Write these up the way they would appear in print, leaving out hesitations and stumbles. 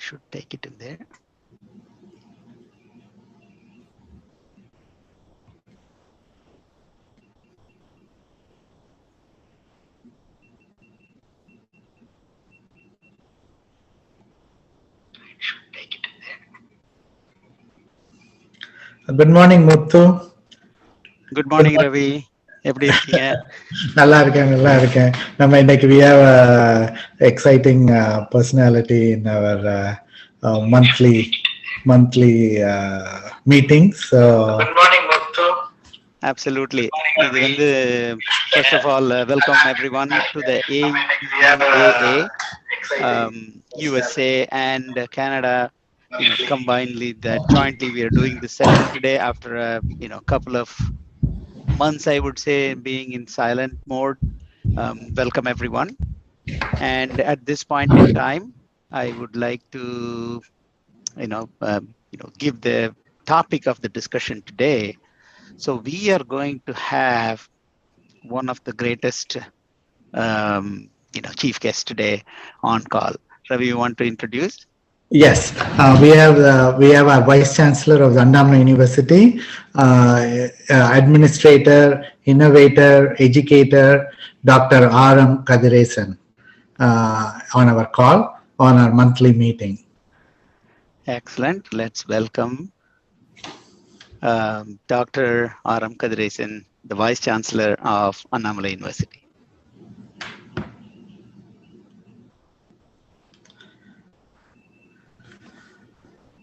should take it in there. Good morning, Muthu. Good morning, Ravi. எப்படி இருக்கீங்க? நல்லா இருக்கேன். நம்ம இன்னைக்கு we have a exciting personality in our monthly meetings. So good morning, Muthu. Absolutely. இது வந்து first of all welcome everyone to the AAA USA and Canada. Combinedly that jointly we are doing this session today after a couple of months, I would say, being in silent mode. Welcome everyone. And at this point in time, I would like to, give the topic of the discussion today. So we are going to have one of the greatest, chief guests today on call. Ravi, you want to introduce? Yes, we have our Vice-Chancellllor of Annamalai University, administrator, innovator, educator, Dr. Kathiresan, on our call, on our monthly meeting. Excellent. Let's welcome Dr. Kathiresan, the Vice-Chancellllor of Annamalai University.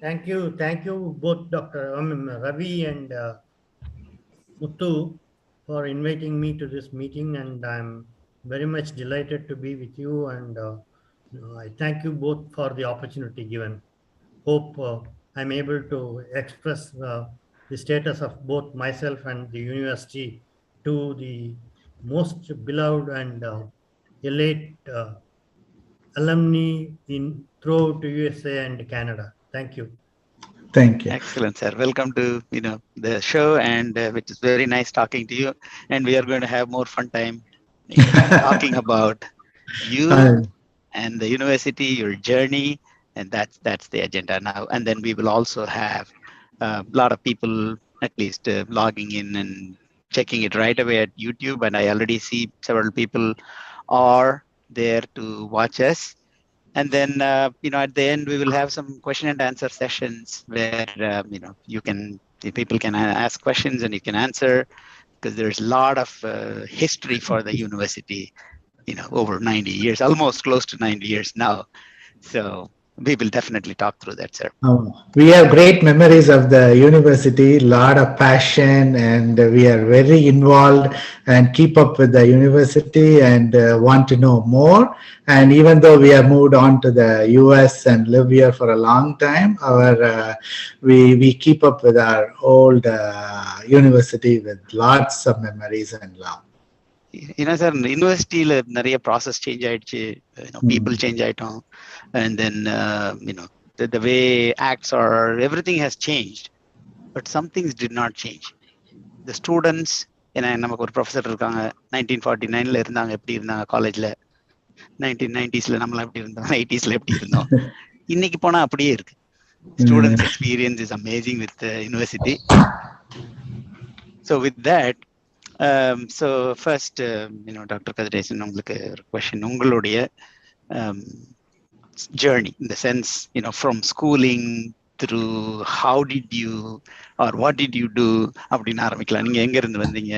Thank you both Dr. Ravi and Muthu for inviting me to this meeting, and I'm very much delighted to be with you, and I thank you both for the opportunity given. Hope I'm able to express the status of both myself and the university to the most beloved and elite alumni throughout USA and Canada. Thank you. Thank you. Excellent, sir. Welcome to the show, and which is very nice talking to you. And we are going to have more fun time talking about you and the university, your journey, and that's the agenda now. And then we will also have a lot of people at least logging in and checking it right away at YouTube. And I already see several people are there to watch us. And then, at the end, we will have some question and answer sessions where, people can ask questions and you can answer, because there's a lot of history for the university, over 90 years, almost close to 90 years now. So we will definitely talk through that, sir. We have great memories of the university, lot of passion, and we are very involved and keep up with the university and want to know more. And even though we have moved on to the US and live here for a long time, we keep up with our old university with lots of memories and love. Sir, யூனிவர்சிட்டியில நிறைய process change ஆயிடுச்சு, people change ஆயிட்டோம், and then the way acts or everything has changed, but some things did not change. The students, நமக்கு ஒரு professor இருக்காங்க, 1949ல இருந்தாங்க, எப்படி இருந்தாங்க காலேஜ்ல, 1990sல நம்மளாம் எப்படி இருந்தோம், 80sல எப்படி இருந்தோம், இன்னைக்கு போனா அப்படியே இருக்கு. Students experience is amazing with the university. So with that, so first, Dr. Kathiresan, உங்களுக்கு ஒரு question. உங்களுடைய journey, in the sense, from schooling through how did you or what did you do அப்படின்னு ஆரம்பிக்கலாம். நீங்க எங்க இருந்து வந்தீங்க?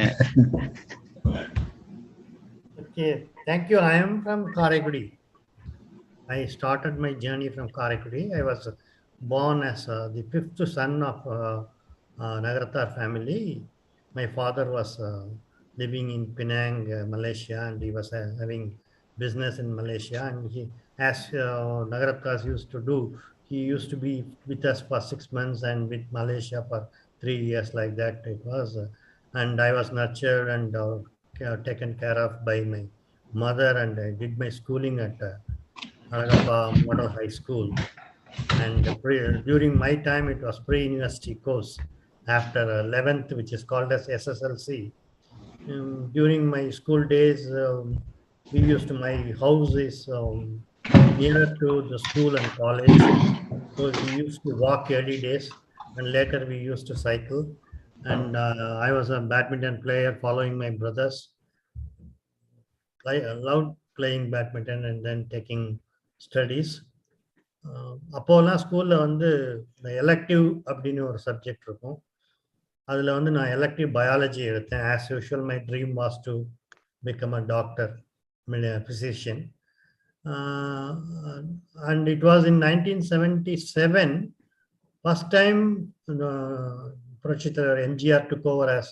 Okay, thank you. I am from Karaikudi. I started my journey from Karaikudi. I was born as the fifth son of Nagarathar family. My father was living in Penang, Malaysia, and he was having business in Malaysia. And he, as Nagarathas used to do, he used to be with us for 6 months and with Malaysia for 3 years, like that it was. And I was nurtured and taken care of by my mother, and I did my schooling at Alagappa Model High School. And during my time, it was pre-university course after 11th, which is called as SSLC. During my school days, my house is nearer to the school and college. So we used to walk early days, and later we used to cycle. And I was a badminton player following my brothers. I loved playing badminton and then taking studies. அப்போலாம் ஸ்கூலில் வந்து இந்த elective அப்படின்னு ஒரு subject இருக்கும். அதில் வந்து நான் எலக்டிவ் பயாலஜி எடுத்தேன். As usual my dream was to become a doctor, physician. And it was in 1977, first time Prachitra MGR took over as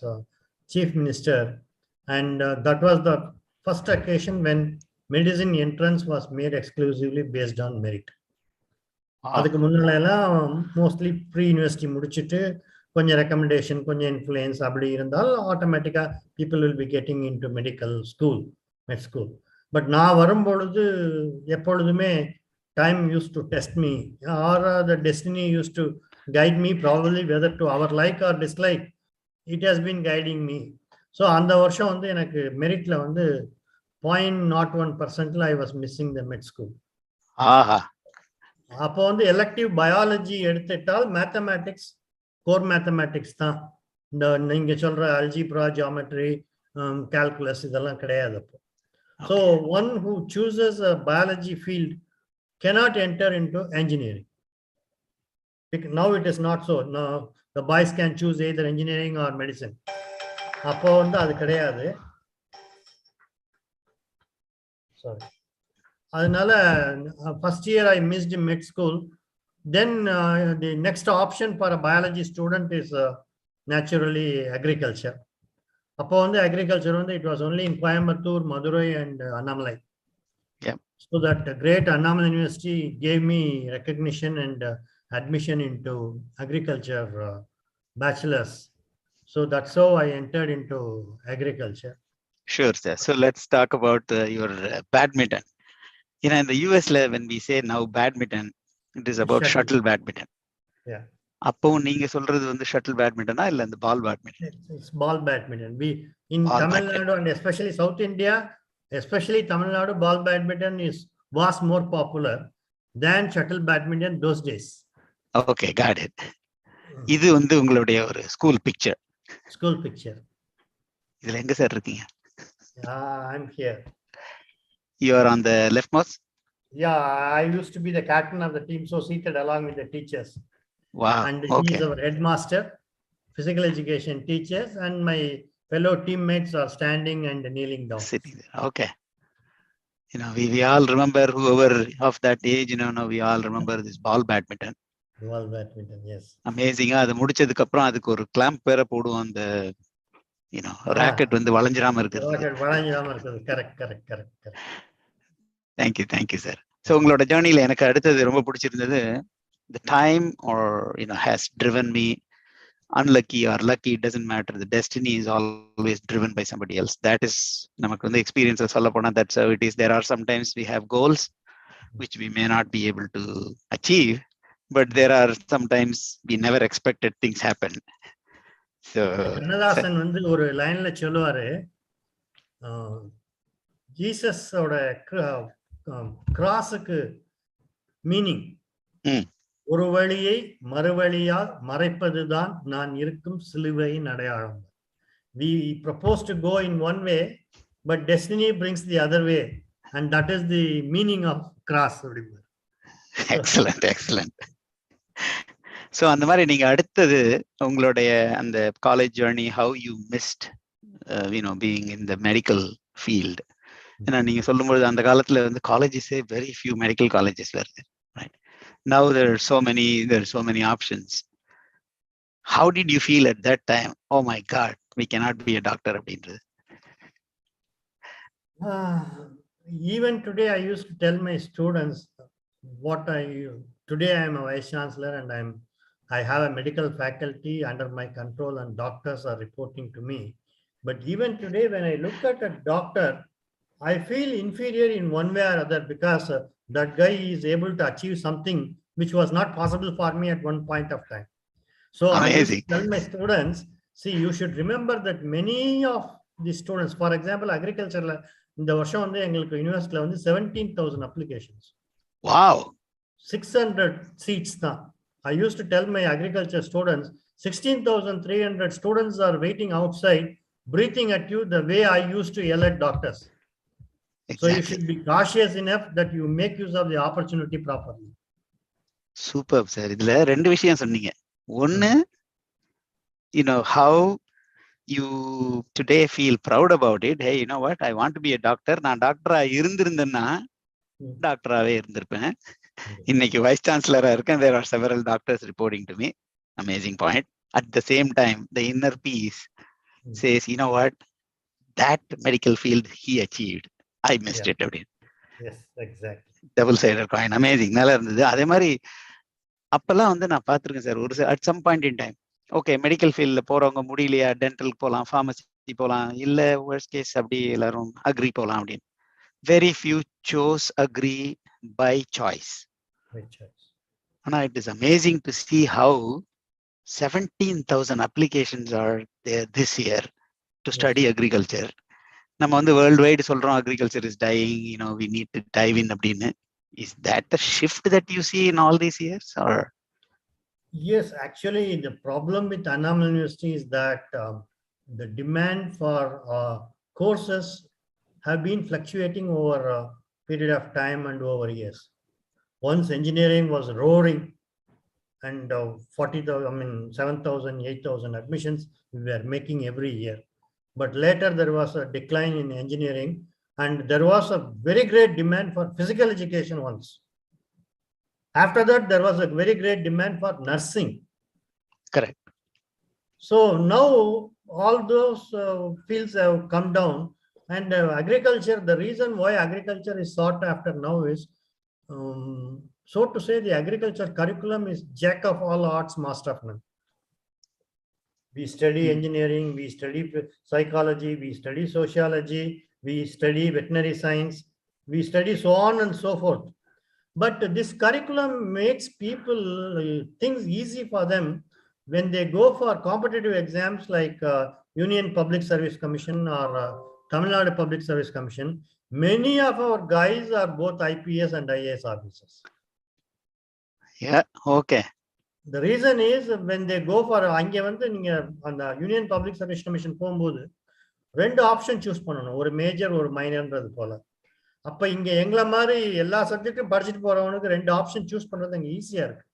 chief minister, and that was the first occasion when medicine entrance was made exclusively based on merit. அதுக்கு முன்னால mostly pre university முடிச்சுட்டு கொஞ்சம் recommendation, கொஞ்சம் influence அப்படி இருந்தால் ஆட்டோமேட்டிக்காக people will be getting into medical school, med school. But நான் வரும்பொழுது எப்பொழுதுமே time used to test me, or the destiny used to guide me, probably whether to our like or dislike, it has been guiding me. So அந்த வருஷம் வந்து எனக்கு மெரிட்ல வந்து 0.01% I was missing the மெட் school. அப்போ வந்து எலக்டிவ் பயாலஜி எடுத்துட்டால் mathematics, core mathematics தான். இந்த நீங்க சொல்ற அல்ஜிப்ரா, ஜியாமெட்ரி, கால்குலஸ் இதெல்லாம் கிடையாது அப்போ. So one who சூசஸ் a biology field cannot enter into engineering. Now it is not so. Now the boys can choose either engineering or medicine. அப்போ வந்து அது கிடையாது. Sorry. அதனால first year I missed med school. Then the next option for a biology student is naturally agriculture. அப்போ வந்து agriculture வந்து it was only in Coimbatore, Madurai and Annamalai. Yeah. So that great Annamalai University gave me recognition and admission into agriculture bachelor's. So that's how I entered into agriculture. Sure, sir. So let's talk about your badminton. You know, in the US, when we say now badminton, it is about shuttle badminton. Yeah. அப்போ நீங்க சொல்றது வந்து shuttle பேட்மிண்டனா இல்ல இந்த ball badminton? It's ball badminton. We in Tamil Nadu and especially South India, especially Tamil Nadu, ball badminton was more popular than shuttle badminton those days. Okay, got it. இது வந்து உங்களுடைய ஒரு ஸ்கூல் பிக்சர். School picture. இதுல எங்க sir இருக்கீங்க? I'm here. You are on the leftmost? Yeah, I used to be the captain of the team, so seated along with the teachers. Wow. And Okay. he is our headmaster, physical education teachers, and my fellow teammates are standing and kneeling down. Sitting there. Okay. You know, we all remember, whoever of that age, you know, now we all remember this ball badminton. Ball badminton, yes. Amazing. அது முடிச்சதுக்கு அப்புறம் அதுக்கு ஒரு clamp வேற போடுவோம், அந்த rocket வந்து வளைஞ்சிராம இருக்குது. Racket வளைஞ்சிராம இருக்குது. Correct. Thank you sir. So உங்களோட ஜர்னில எனக்கு அடுத்தது ரொம்ப பிடிச்சிருந்தது, the time or has driven me, unlucky or lucky, it doesn't matter, the destiny is always driven by somebody else. That is நமக்கு வந்து experience சொல்ல போனா that's how it is. There are sometimes we have goals which we may not be able to achieve, but there are sometimes we never expected things happen. So Kannadasan வந்து ஒரு லைன்ல சொல்லுவாரு, ஜீசஸோட கிராஸுக்கு meaning ஒரு வழியை மறுவழியால் மறைப்பதுதான் நான் இருக்கும் சிலுவையின் அடையாளம். We propose to go in one way, but destiny brings the other way, and that is the meaning of cross. Excellent. So அந்த மாதிரி நீங்க அடுத்தது உங்களுடைய அந்த college journey, how you missed being in the medical field. ஏன்னா நீங்க சொல்லும்போது அந்த காலத்துல வந்து காலேஜஸே very few medical colleges were there, right? Now there are so many options. How did you feel at that time? Oh my God, we cannot be a doctor அப்படின்றது. Even today I used to tell my students today I am a Vice-Chancellor and I have a medical faculty under my control and doctors are reporting to me. But even today when I look at a doctor, I feel inferior in one way or other, because that guy is able to achieve something which was not possible for me at one point of time. So amazing. I tell my students, see, you should remember that many of the students, for example, agriculture, இந்த வருஷம் வந்து எங்களுக்கு யூனிவர்சிட்டியில் வந்து 17,000 applications. Wow. 600 seats. I used to tell my agriculture students, 16,300 students are waiting outside, breathing at you the way I used to yell at doctors. Exactly. So you should be cautious enough that you make use of the opportunity properly. Superb, sir. இதுல ரெண்டு விஷயம் சொன்னீங்க. ஒன்னு, how you today feel proud about it. Hey, you know what? I want to be a doctor. நான் டாக்டரா இருந்திருந்தேன்னா டாக்டராவே இருந்திருப்பேன். இன்னைக்கு wise சான்சலரா இருக்கேன். There are several doctors reporting to me. Amazing point. At the same time, the inner peace says, you know what? That medical field he achieved. I missed it. Yes, exactly. Double sided coin. Amazing. நல்லா இருந்தது. அதே மாதிரி அப்பெல்லாம் நான் பார்த்துருக்கேன் sir. ஒரு at some point in time, okay medical ஃபீல்ட்ல போறவங்க முடியலையா, டென்டலுக்கு போகலாம், ஃபார்மசி போகலாம், இல்ல worst கேஸ் அப்படி எல்லாரும் அக்ரி போகலாம் அப்படின்னு. Very few chose agree by choice. ஆனா it is amazing to see how 17,000 applications are there this year to study agriculture. நம்ம வேர்ல்ட் வைடு சொல்றோம் agriculture is dying, we need to dive in அப்படின்னு. Is that the shift that you see in all these years, or? Yes, actually the problem with Annamalai University is that the demand for courses have been fluctuating over a period of time and over years. Once engineering was roaring and 7,000, 8,000 admissions we were making every year. But later there was a decline in engineering and there was a very great demand for physical education once. After that, there was a very great demand for nursing. Correct. So now all those fields have come down, and agriculture, the reason why agriculture is sought after now is, so to say, the agriculture curriculum is jack of all arts, master of none. We study engineering, we study psychology, we study sociology, we study veterinary science, we study so on and so forth. But this curriculum makes people things easy for them when they go for competitive exams like Union Public Service Commission or Tamil Nadu Public Service Commission. Many of our guys are both IPS and IAS officers. Yeah, okay. The reason is when they go for அங்கே அந்த Union Public Service Commission போகும்போது ரெண்டு option choose பண்ணணும், ஒரு major ஒரு மைனர்ன்றது போல. அப்ப இங்க எங்களை மாதிரி எல்லா சப்ஜெக்டும் படிச்சுட்டு போறவனுக்கு ரெண்டு ஆப்ஷன் சூஸ் பண்றது அங்க ஈஸியா இருக்கு.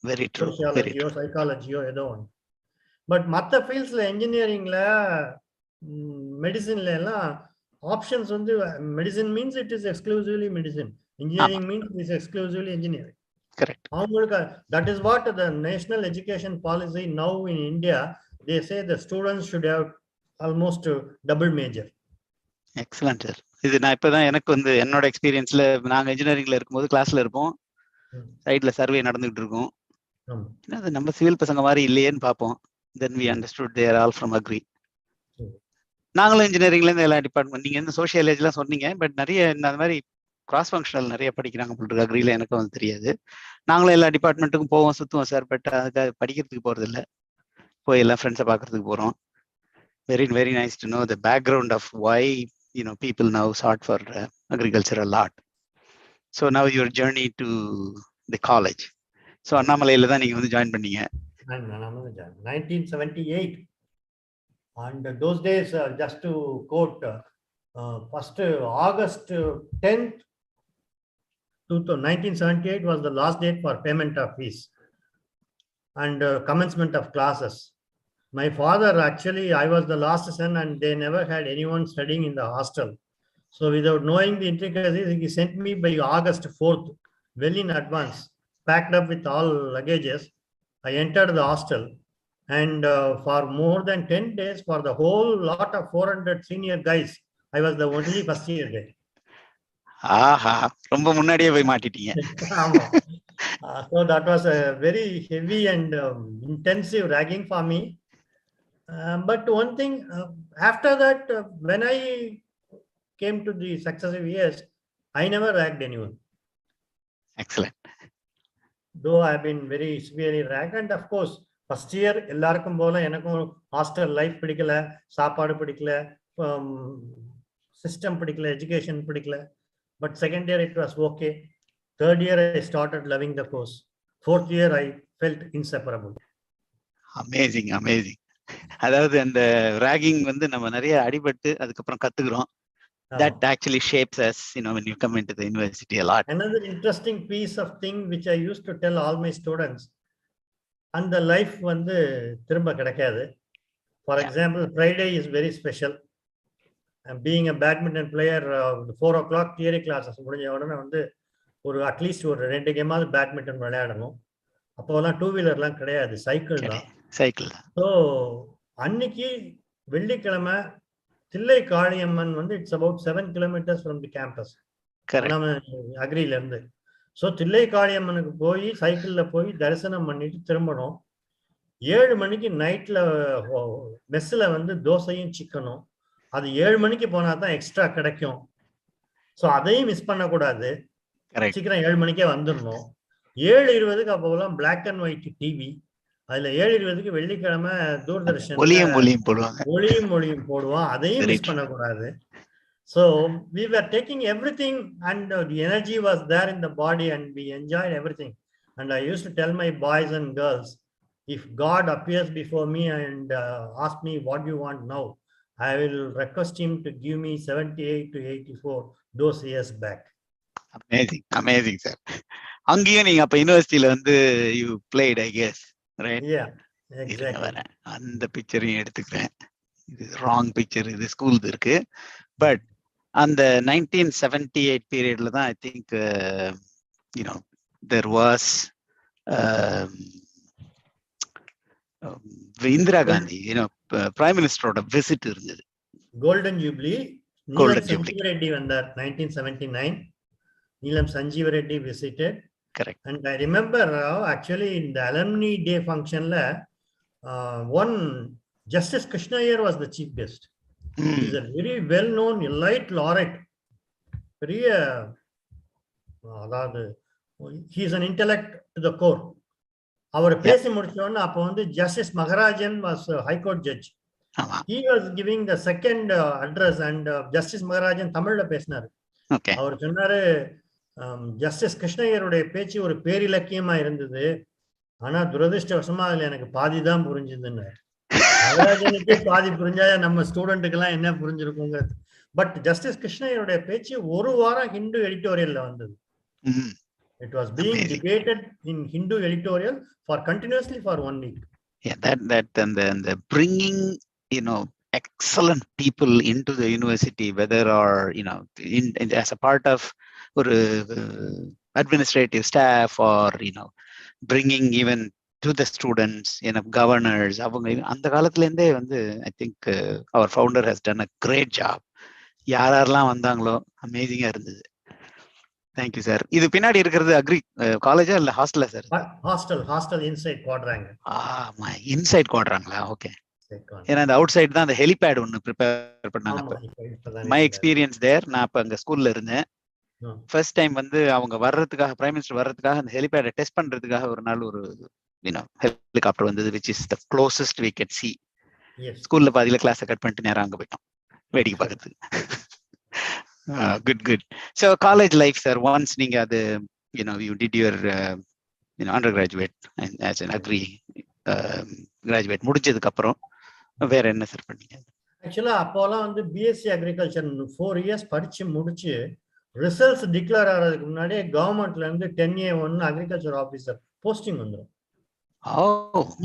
Very true. சோசியாலஜியோ சைக்காலஜியோ ஏதோ ஒன்று. பட் மற்ற ஃபீல்ட்ஸ்ல என்ஜினியரிங்ல மெடிசின்ல எல்லாம் options medicine means it is exclusively medicine, engineering means it is exclusively engineering. Correct. அவங்களுக்கு that is what the national education policy now in India. They say the students should have almost double major. Excellent sir. இது நான் இப்பதான் எனக்கு என்னோட எக்ஸ்பீரியன்ஸ்ல, நாங்க இன்ஜினியரிங்ல இருக்கும்போது கிளாஸ்ல இருப்போம், சைட்ல சர்வே நடந்துகிட்டு இருக்கும், அது நம்ம சிவில் பசங்க மாதிரி இல்லையேன்னு பார்ப்போம். Then we understood they are all from agri. நாங்களும் இன்ஜினியரிங்ல இருந்து எல்லா டிபார்ட்மெண்ட், நீங்க இந்த சோசியாலஜிலாம் சொன்னீங்க, பட் நிறைய அந்த மாதிரி கிராஸ் ஃபங்க்ஷனல் நிறைய படிக்கிறாங்க போட்டு அக்ரியில எனக்கும் தெரியாது. நாங்களும் எல்லா டிபார்ட்மெண்ட்டுக்கும் போவோம், சுத்துவோம் சார். பட் அதுக்காக படிக்கிறதுக்கு போறது இல்லை, போய் எல்லா ஃப்ரெண்ட்ஸை பார்க்கறதுக்கு போறோம். Very very nice to know the background of why people now sought for agriculture a lot. So now your journey to the college. So Annamalaiல தான் நீங்க ஜாயின் பண்ணீங்க. 1978. And those days, just to quote, first August 10th, 1978 was the last date for payment of fees and commencement of classes. My father, actually, I was the last son and they never had anyone studying in the hostel. So without knowing the intricacies, he sent me by August 4th, well in advance, packed up with all luggages. I entered the hostel and for more than 10 days, for the whole lot of 400 senior guys, I was the only first year guy. ஆஹா, ரொம்ப முன்னாடியே போய் மாட்டிட்டீங்க. So that was a very heavy and intensive ragging for me. But one thing, after that, when I came to the successive years, I never ragged anyone. Excellent. Though I have been very severely ragged, and of course, first year, எல்லாருக்கும் போல எனக்கும் hostel life பிடிக்கல, சாப்பாடு பிடிக்கல, system பிடிக்கல, education பிடிக்கல. But second year it was okay. Third year, I started loving the course. Fourth year, I felt inseparable. Amazing. அதாவது அந்த ராகிங் வந்து நம்ம நிறைய அடிபட்டு அதுக்கப்புறம் கத்துக்கிறோம். That actually shapes us, when you come into the university a lot. Another interesting piece of thing which I used to tell all my students, and the life வந்து திரும்ப கிடைக்காது. For example, Friday is very special. Being a badminton player, 4 o'clock theory classes முடிஞ்ச உடனே வந்து ஒரு at least ஒரு 2 கேமாவது badminton விளையாடணும். அப்போலாம் 2 வீலர்லாம் கிடையாது, சைக்கிள் தான். ஸோ அன்னைக்கு வெள்ளிக்கிழமை தில்லை காளியம்மன் வந்து it's about 7 kilometres from the campus அக்ரியில இருந்து. ஸோ தில்லை காளியம்மனுக்கு போய் சைக்கிள்ல போய் தரிசனம் பண்ணிட்டு திரும்பணும். 7 மணிக்கு நைட்ல மெஸ்ஸில் வந்து தோசையும் சிக்கனும். அது 7 மணிக்கு போனா தான் எக்ஸ்ட்ரா கிடைக்கும். ஸோ அதையும் மிஸ் பண்ணக்கூடாது. சீக்கிரம் 7 மணிக்கே வந்துடணும். 7:20க்கு அப்போலாம் பிளாக் அண்ட் ஒயிட் டிவி. அதுல 7:20க்கு வெள்ளிக்கிழமை தூர்தர்ஷன் ஒளியும் மொழியும் போடுவோம். அதையும் மிஸ் பண்ணக்கூடாது. So we were taking everything and the energy was there in the body and we enjoyed everything. And I used to tell my boys and girls, if God appears before me and ask me what do you want now, I will request him to give me 78 to 84 those years back. Amazing sir. அங்கேயும் நீங்க அப்ப யுனிவர்சிட்டியில வந்து you played, I guess, right? Yeah, exactly. அந்த பிக்சரையும் எடுத்துக்கிறேன். இது wrong picture, இது school இருக்கு. பட் அந்த 1978 பீரியட்ல தான் I think there was Indira Gandhi prime மினிஸ்டரோட விசிட் இருந்தது. Golden jubilee. நீலம் சஞ்சீவ ரெட்டி வந்தார் 1979. Neelam Sanjeev Reddy visited. Correct. And I remember actually in the alumni day function la one Justice Krishna Iyer was the chief guest. He is a very well known elite laureate. He is an intellect to the core. அவர் பேசி முடிச்சோன்னு அப்போ வந்து justice Maharajan was high court judge. He was giving the second address and Justice மகராஜன் தமிழ்ல பேசினார். அவர் சொன்னாரு, justice கிருஷ்ணய்யருடைய பேச்சு ஒரு பேரிலக்கியமா இருந்தது, ஆனா துரதிருஷ்டவசமா அதுல எனக்கு பாதி தான் புரிஞ்சுதுன்னு. மகராஜனுக்கே பாதி புரிஞ்சா நம்ம ஸ்டூடெண்ட்டுக்கு எல்லாம் என்ன புரிஞ்சிருக்குங்க. பட் ஜஸ்டிஸ் கிருஷ்ணய்யருடைய பேச்சு ஒரு வாரம் ஹிந்து எடிட்டோரியல்ல வந்தது. It was being debated in Hindu editorial for continuously for 1 week. Yeah, that and the bringing excellent people into the university, whether or in as a part of ஒரு administrative staff or bringing even to the students, governors. அவங்க அந்த காலத்துல இருந்தே வந்து I think our founder has done a great job. யாரெல்லாம் வந்தாங்களோ அமேசிங்கா இருந்தது. Thank you sir. இது பின்னாடி இருக்கிறது அக்ரி காலேஜா இல்ல ஹாஸ்டலா sir? Hostel inside quadrangle. Inside குவாட்ராங்களா? ஓகே. ஏன்னா அந்த அவுட் சைடு தான் அந்த ஹெலிபேட் ஒன்னு ப்ரிப்பேர் பண்ணாங்க. மை எக்ஸ்பீரியன்ஸ் தேர். நான் அப்ப அங்க ஸ்கூல்ல இருந்தேன். ஃபர்ஸ்ட் டைம் வந்து அவங்க வர்றதுக்காக, பிரைம் மினிஸ்டர் வர்றதுக்காக அந்த ஹெலிபேடை டெஸ்ட் பண்றதுக்காக ஒரு நாள் ஒரு ஹெலிகாப்டர் வந்தது, which is the closest we can see. ஸ்கூல்ல பாதியில கிளாஸை கட் பண்ணிட்டு நேரம் அங்க போயிட்டோம் வேடிக்கை பார்க்கறதுக்கு. Good. So college life sir, once நீங்க அது you did your undergraduate and as an agri graduate முடிஞ்சதுக்கு அப்புறம் வேற என்ன சார் பண்ணீங்க? ஆக்சுவலா அப்போலாம் வந்து பிஎஸ்சி அக்ரிகல்ச்சர் 4 இயர்ஸ் படிச்சு முடிச்சு ரிசல்ட்ஸ் டிக்ளேர் ஆகிறதுக்கு முன்னாடியே கவர்மெண்ட்ல இருந்து 10A1 அக்ரிகல்ச்சர் ஆபீசர் போஸ்டிங் வந்துடும்.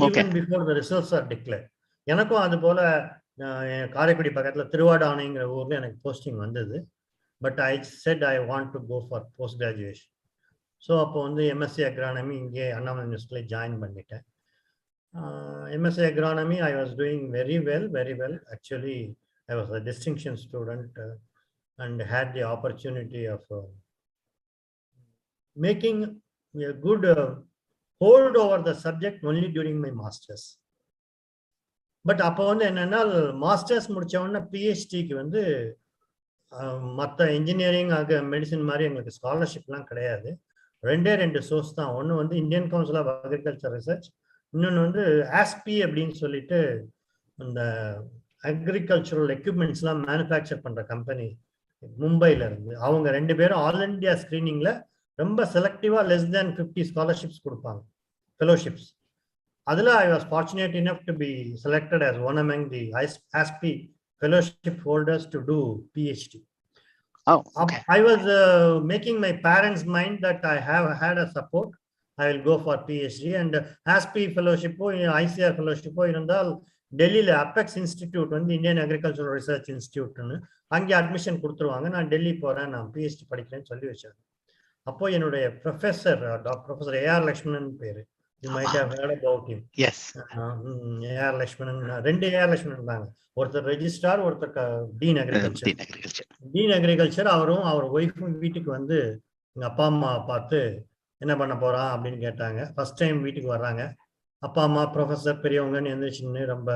Even before the results are declared. எனக்கும் அது போல காரைக்குடி பக்கத்துல திருவாடானைங்கிற ஊர்ல எனக்கு போஸ்டிங் வந்தது. But I said I want to go for post graduation. So அப்போ வந்து எம்எஸ்சி அக்ரானமி இங்கே அண்ணாமலை யூனிவர்சிட்டியில ஜாயின் பண்ணிட்டேன். MSc agronomy, I was doing very well. Actually, I was a distinction student and had the opportunity of making a good hold over the subject only during my masters. But அப்போ வந்து என்னன்னா masters முடிச்ச உடனே பிஹெச்டிக்கு வந்து மற்ற engineering medicine மாதிரி எங்களுக்கு ஸ்காலர்ஷிப்லாம் கிடையாது. 2 சோர்ஸ் தான். ஒன்று வந்து Indian council of agriculture research, இன்னொன்று வந்து ஆஸ்பி அப்படின்னு சொல்லிட்டு இந்த அக்ரிகல்ச்சரல் எக்யூப்மெண்ட்ஸ்லாம் மேனுஃபேக்சர் பண்ணுற கம்பெனி மும்பையில் இருந்து. அவங்க 2 பேரும் ஆல் இண்டியா ஸ்க்ரீனிங்கில் ரொம்ப செலக்டிவா less than 50 scholarships கொடுப்பாங்க, fellowships. அதில் I was fortunate enough to be selected as one among the ASP fellowship holders to do PhD. Oh, okay. I was making my parents' mind that I have had a support. I will go for PhD and ASP fellowship, ICR fellowship இருந்தால் டெல்லியில் apex institute வந்து Indian agricultural research இன்ஸ்டிடியூட்னு அங்கே admission கொடுத்துருவாங்க. நான் டெல்லி போகிறேன், நான் PhD படிக்கிறேன்னு சொல்லி வச்சாங்க. அப்போ என்னுடைய ப்ரொஃபஸர் ப்ரொஃபஸர் ஏஆர் லக்ஷ்மணன் பேரு, you might have heard about him. Yes. AR Lakshmanan, 2 AR Lakshmanan இருந்தாங்க, ஒருத்தர் ரெஜிஸ்ட்ரார், ஒருத்தர் டீன் அக்ரிகல்ச்சர். டீன் அக்ரிகல்ச்சர் அவரும் அவர் ஒய்ஃபும் வீட்டுக்கு வந்து எங்கள் அப்பா அம்மா பார்த்து என்ன பண்ண போகிறான் அப்படின்னு கேட்டாங்க. ஃபர்ஸ்ட் டைம் வீட்டுக்கு வர்றாங்க. அப்பா அம்மா ப்ரொஃபஸர் பெரியவங்கன்னு எந்திரிச்சுன்னு ரொம்ப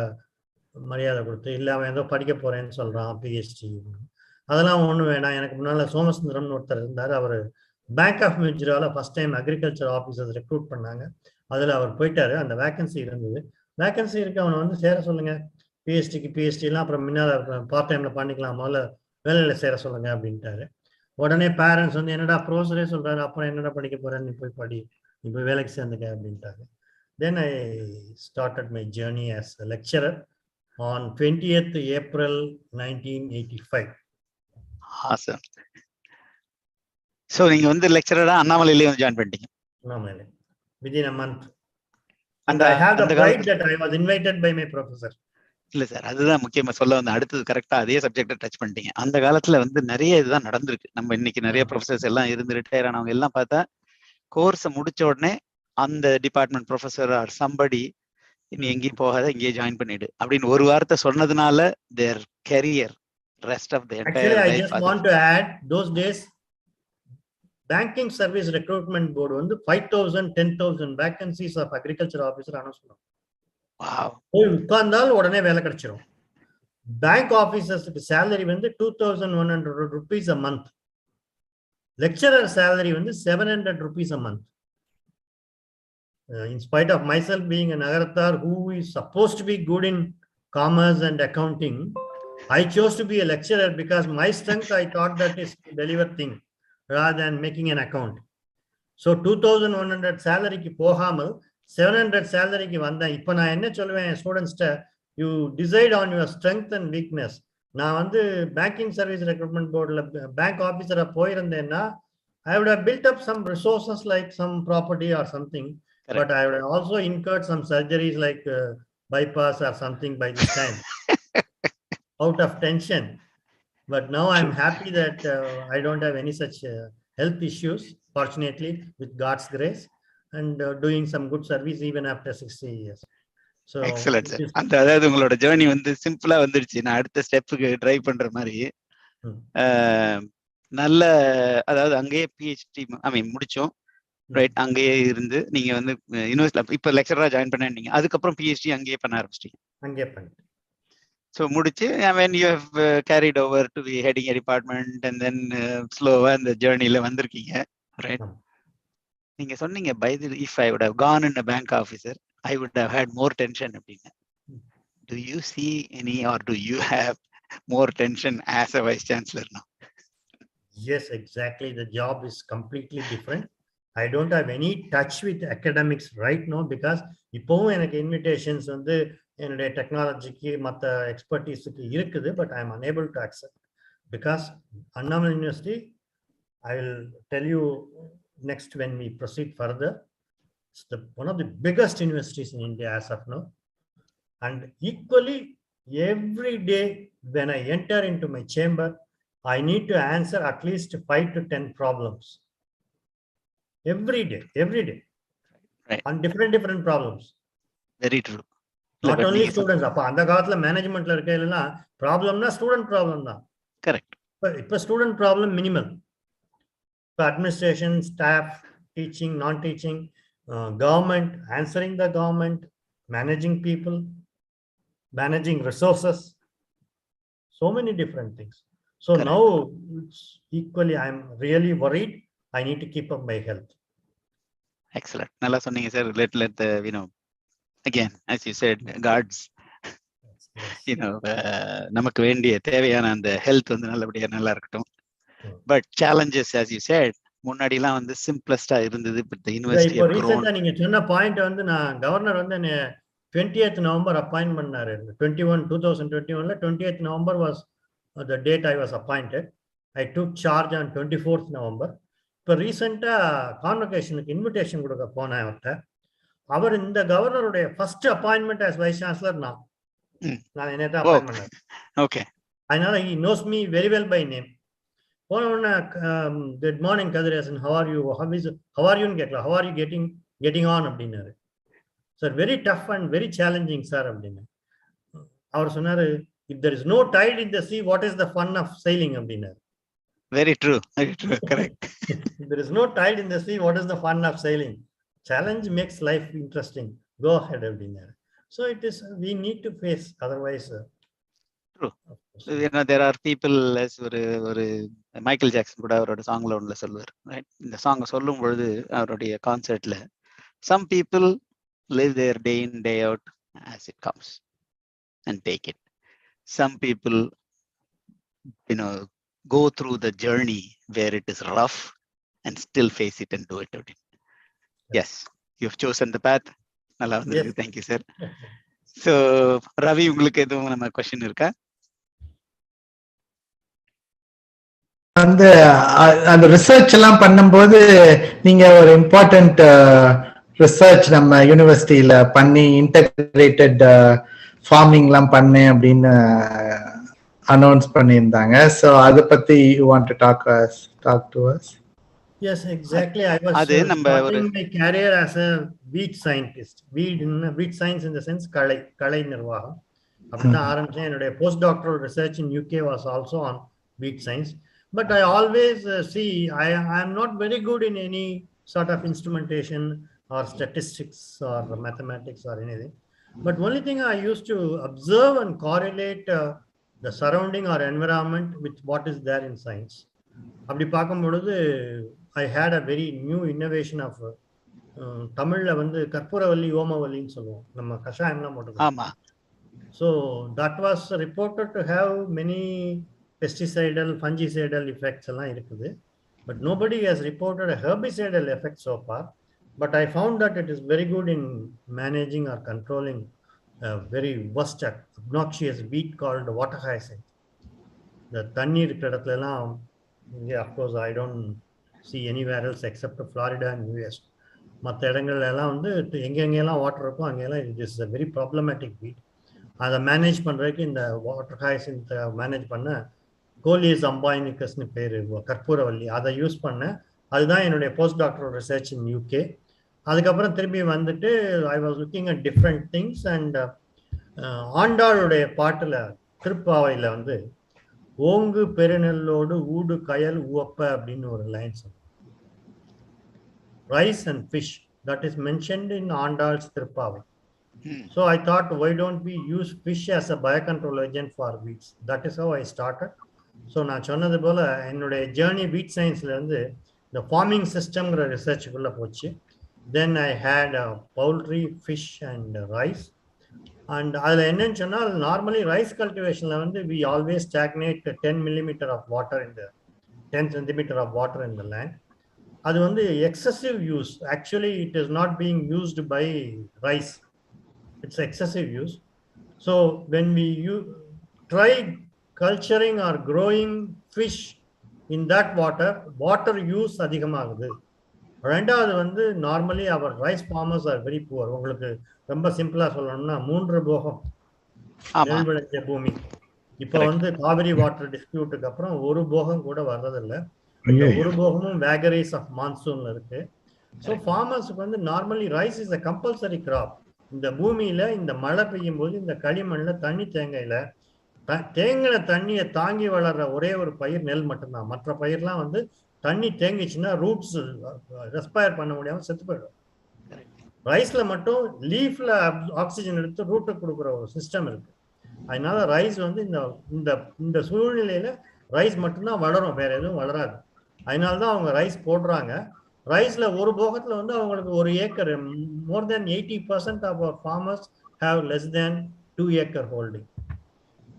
மரியாதை கொடுத்து, இல்லை அவன் ஏதோ படிக்க போகிறேன்னு சொல்கிறான் பிஹெச்டி. அதெல்லாம் ஒன்றும் வேணாம், எனக்கு முன்னால் சோமசுந்தரம்னு ஒருத்தர் இருந்தார், அவர் பேங்க் ஆஃப் மிஜ்ராவில் first time agriculture officers recruit பண்ணாங்க. அதில் அவர் போயிட்டாரு. அந்த வேகன்சி இருந்தது, வேகன்சி இருக்கு, அவனை வந்து சேர சொல்லுங்க பிஹெச்டிலாம் அப்புறம் முன்னால் பார்ட் டைமில் பண்ணிக்கலாம், முதல்ல வேலையில் சேர சொல்லுங்க அப்படின்ட்டாரு. உடனே பேரண்ட்ஸ் வந்து என்னடா ப்ரொஃபஸரே சொல்கிறாரு, அப்புறம் என்னடா படிக்க போகிறேன், நீ போய் படி, நீ போய் வேலைக்கு சேர்ந்துக்க அப்படின்ட்டாரு. Then I started my journey as a lecturer on 20th April 1985. Awesome. So நீங்க வந்து லெக்சரரா அண்ணாமலையிலே வந்து ஜாயின் பண்ணிட்டீங்க? Annamalai, within a month. And I have the pride that I was invited by my professor. இல்ல சார், அதுதான் முக்கியமா சொல்ல வந்து அடுத்தது கரெக்டா அதே சப்ஜெக்ட டச் பண்ணிட்டீங்க. அந்த காலத்துல வந்து நிறைய இதுதான் நடந்திருக்கு. நம்ம இன்னைக்கு நிறைய ப்ரொஃபசர்ஸ் எல்லாம் இருந்து ரிட்டையர் ஆனவங்க எல்லாம் பார்த்தா கோர்ஸை முடிச்ச உடனே அந்த டிபார்ட்மெண்ட் ப்ரொஃபஸர் ஆர் சம்படி நீ எங்கேயும் போகாத, இங்கேயே ஜாயின் பண்ணிடு அப்படின்னு ஒரு வார்த்தை சொன்னதுனால their career rest of the entire life. Actually, I just want to add, those days banking service recruitment board வந்து 5,000 10,000 vacancies of agriculture officer announce பண்ணுவாங்க. Wow. போய் உட்கார்ந்தால் உடனே வேலை கிடைச்சிரும். பேங்க் ஆபீசர்ஸ்க்கு salary வந்து 2,100 rupees a month. lecturer salary வந்து 700 rupees a month. In spite of myself being an Nagarathar who is supposed to be good in commerce and accounting, I chose to be a lecturer because my strength, I thought, that is to deliver thing rather than making an account. So 2,100 salary ki pogamal 700 salary ki vanda. Ipo na enna solluven students ta, you decide on your strength and weakness. Na vandu banking service recruitment board la bank officer ah poirundena, I would have built up some resources like some property or something. Correct. But I would have also incurred some surgeries like bypass or something by this time out of tension. But now I'm happy that I don't have any such health issues, fortunately, with God's grace, and doing some good service even after 60 years. So excellent sir. அந்த அதாவது உங்களோட journey வந்து சிம்பிளா வந்துருச்சு. நான் அடுத்த ஸ்டெப்புக்கு try பண்ற மாதிரி நல்ல, அதாவது அங்கேயே பிஹெச்டி முடிச்சோம், ரைட்? அங்கேயே இருந்து நீங்க வந்து யூனிவர்சிட்டி இப்ப லெக்சரரா ஜாயின் பண்ணீங்க, அதுக்கப்புறம் பிஹெச்டி அங்கேயே பண்ண ஆரம்பிச்சிட்டீங்க? அங்கேயே பண்ணி ஸோ முடிச்சு when you have carried over to the heading a department and then ஸ்லோவா இந்த ஜேர்னில வந்திருக்கீங்க, ரைட்? நீங்க சொன்னீங்க by the if I would have gone in a bank officer I would have had more tension அப்படின்னு. Do you see any or do you have more tension as a vice chancellor now? Yes, exactly. The job is completely different. I don't have any touch with academics right now because இப்போவும் எனக்கு invitations வந்து என்னுடைய டெக்னாலஜிக்கு மற்ற எக்ஸ்பர்டீஸுக்கு இருக்குது, but I am unable to accept because Annamalai University, I will tell you next when we proceed further, it's one of the biggest universities in India as of now, and equally every day when I enter into my chamber I need to answer at least 5 to 10 problems every day, right? On different problems. Very true. Not only students. அப்ப அந்த காலத்துல மேனேஜ்மெண்ட்ல இருக்கையில ப்ராப்ளம்னா student problem தான். Correct. இப்ப student problem minimal. இப்ப administration, staff, teaching, நான் teaching, government, answering the government, managing people, managing resources, so many different things. So correct. Now it's equally I am really worried. I need to keep up my health. Excellent. நல்லா சொன்னீங்க sir. Let the again as you said, God's நமக்கு வேண்டிய தேவையான அந்த health வந்து நல்லபடியா நல்லா இருக்கட்டும். But challenges as you said, முன்னாடிலாம் வந்து சிம்பிளஸ்டா இருந்தது. பட் தி யூனிவர்சிட்டி இப்போ ஹவ் grown. ரீசெண்டா நீங்க சொன்ன பாயிண்ட் வந்து நான் கவர்னர் வந்து 20th November அப்பாயின்ட் பண்ணாரு. 2021ல 20th November was the date I was appointed. I took charge on 24th November. இப்போ ரீசெண்டா கான்வகேஷனுக்கு இன்விடேஷன் கொடுக்க போனேன் அவர்கிட்ட. அவர் இந்த கவர்னருடைய first appointment as vice chancellor நான் என்ன தான் அப்பாயின்ட் பண்ணேன். ஓகே. அதனால he knows me very well by name. போன உடனே good morning Kathiresan, how are you ன்னு கேட்கலாம். how are you getting on அப்படின்னாரு. Sir very tough and very challenging sir அப்படின்னு. அவர் சொன்னாரு, if there is no tide in the sea, what is the fun of sailing அப்படின்னாரு. Very true, correct. If there is no tide in the sea, what is the fun of sailing? Challenge makes life interesting. Go ahead அப்படின்னாரு. So it is, we need to face, otherwise true. There are people, as ஒரு Michael Jackson கூட அவரோட சாங்ல ஒன்றுல சொல்லுவார், right? இந்த song சொல்லும் பொழுது அவருடைய கான்சர்ட்ல, some people live their day in day out as it comes and take it. Some people go through the journey where it is rough and still face it and do it. Yes, you've chosen the path. நல்லா வந்திருக்கு. Thank you, sir. So Ravi, உங்களுக்கு எதுவும் நம்ம question இருக்கா? அந்த research எல்லாம் பண்ணும்போது நீங்க ஒரு இம்பார்ட்டன்ட் ரிசர்ச் நம்ம யூனிவர்சிட்டியில பண்ணி இன்டகிரேட்டட் ஃபார்மிங் எல்லாம் பண்ணேன் அப்படின்னு அனௌன்ஸ் பண்ணியிருந்தாங்க. ஸோ அதை பத்தி you want to talk to us? Yes, exactly. I was starting my career as a wheat scientist. Wheat science in the sense kalai nirvaham. அப்படின்னா ஆரம்பிச்சேன். என்னுடைய post doctoral research in UK was also on wheat science. But I always see I am not very good in any sort of instrumentation or statistics or mathematics or anything. But only thing I used to observe and correlate the surrounding or environment with what is there in science. அப்படி பார்க்கும் பொழுது I had a very new innovation of தமிழ்ல வந்து கற்பூரவல்லி ஓமவல்லின்னு சொல்லுவோம், நம்ம கஷாயம்லாம் போட்டுக்கலாம். So that was reported to have many pesticidal, fungicidal effects எல்லாம் இருக்குது. But nobody has reported a herbicidal effect so far. But I found that it is very good in managing or controlling a very worst obnoxious weed called water hyacinth. The தண்ணீர் இருக்கிற இடத்துல எல்லாம், of course I don't see anywhere else except Florida and US. மற்ற இடங்கள்ல எல்லாம் வந்து எங்கெங்கெல்லாம் water இருக்கோ அங்கெல்லாம் it is a very problematic weed. அதை மேனேஜ் பண்றதுக்கு இந்த வாட்டர் ஹயாசின்த் மேனேஜ் பண்ண கோலியஸ் அம்பாயினிகஸ்னு பேர், கற்பூரவல்லி, அதை யூஸ் பண்ணேன். அதுதான் என்னுடைய post doctoral research in UK. அதுக்கப்புறம் திரும்பி வந்துட்டு I was looking at different things. And ஆண்டாளுடைய பாட்டுல திருப்பாவையில வந்து ஓங்கு பெருநெல்லோடு ஊடு கயல் உவப்ப அப்படின்னு ஒரு லைன் சொல்லுவோம். Rice and fish, that is mentioned in Andal's Thiruppavai. So I thought, why don't we use fish as a biocontrol agent for weeds? That is how I started. So நான் சொன்னது போல என்னுடைய ஜேர்னி வீட் சயின்ஸ்ல இருந்து இந்த ஃபார்மிங் சிஸ்டம்ங்கிற ரிசர்ச்சுக்குள்ள போச்சு. Then I had poultry, fish and rice. And அதில் என்னன்னு சொன்னால், நார்மலி ரைஸ் கல்டிவேஷன்ல வந்து we always stagnate 10 millimeter of water in the 10 centimeter of water in the land. அது வந்து excessive use. Actually it is not being used by rice. It's excessive use. So when we try culturing or growing fish in that water use அதிகமாகுது. ரெண்டாவது வந்து normally our rice farmers are very poor. உங்களுக்கு ரொம்ப சிம்பிளா சொல்லணும்னா 3 போகம் நெல் விளைஞ்ச பூமி. இப்போ வந்து காவிரி வாட்டர் டிஸ்பியூட்டுக்கு அப்புறம் ஒரு போகம் கூட வர்றதில்லை. ஒரு போகமும் வேகரிஸ் ஆஃப் மான்சூன்ல இருக்கு. ஸோ ஃபார்மர்ஸுக்கு வந்து normally rice is a compulsory crop. இந்த பூமியில இந்த மழை பெய்யும் போது இந்த களிமண்ல தண்ணி தேங்கையில தேங்கின தண்ணியை தாங்கி வளர்ற ஒரே ஒரு பயிர் நெல் மட்டும்தான். மற்ற பயிர்லாம் வந்து தண்ணி தேங்கிச்சுன்னா ரூட்ஸ் ரெஸ்பயர் பண்ண முடியாம செத்து போயிடும். ரைஸ்ல மட்டும் லீஃப்ல ஆக்சிஜன் எடுத்து ரூட்டுக்கு கொடுக்குற ஒரு சிஸ்டம் இருக்கு. அதனால ரைஸ் வந்து இந்த சூழ்நிலையில ரைஸ் மட்டும்தான் வளரும், வேற எதுவும் வளராது. அதனாலதான் அவங்க ரைஸ் போடுறாங்க. ரைஸ்ல ஒரு போகத்துல வந்து அவங்களுக்கு 1 acre, more than 80% of our farmers have less than 2 acre holding.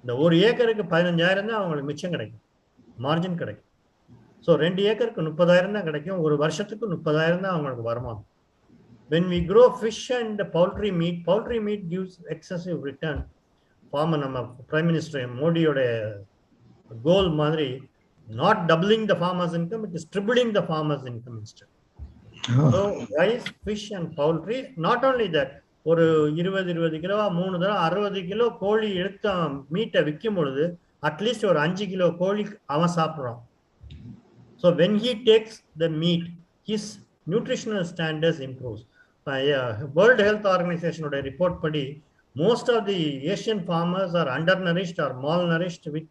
இந்த 1 ஏக்கருக்கு 15,000 தான் அவங்களுக்கு மிச்சம் கிடைக்கும், மார்ஜின் கிடைக்கும். ஸோ 2 ஏக்கருக்கு 30,000 தான் கிடைக்கும். ஒரு வருஷத்துக்கு 30,000 தான் அவங்களுக்கு வருமானம். When we grow fish and poultry meat gives excessive return. Farmer நம்ம பிரைம் மினிஸ்டர் மோடியோட கோல் மாதிரி not doubling the farmers income, it is tripling the farmers income instead. So rice, fish and poultry, not only that, ஒரு 20 கிலோவா 3 தடவை 60 kilo கோழி எடுத்த மீட்டை விற்கும் பொழுது அட்லீஸ்ட் ஒரு 5 கிலோ கோழி அவன் சாப்பிட்றான். So when he takes the meat his nutritional standards improves. World health ஆர்கனைசேஷனோட ரிப்போர்ட் படி most of the Asian farmers are undernourished or malnourished with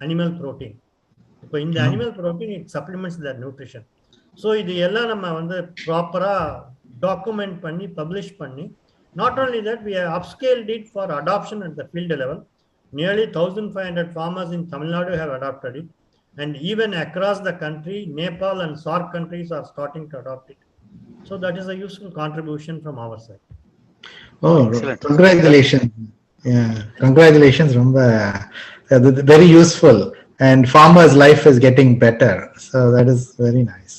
animal protein. இப்போ இந்த animal protein it supplements their nutrition. So இது எல்லாம் நம்ம வந்து ப்ராப்பராக document பண்ணி பப்ளிஷ் பண்ணி, not only that, we have upscaled it for adoption at the field level. Nearly 1,500 farmers in Tamil Nadu have adopted it, and even across the country, Nepal and SAARC countries are starting to adopt it. So that is a useful contribution from our side. Oh, excellent. Congratulations. Yeah, congratulations. Very useful. And farmers' life is getting better. So that is very nice.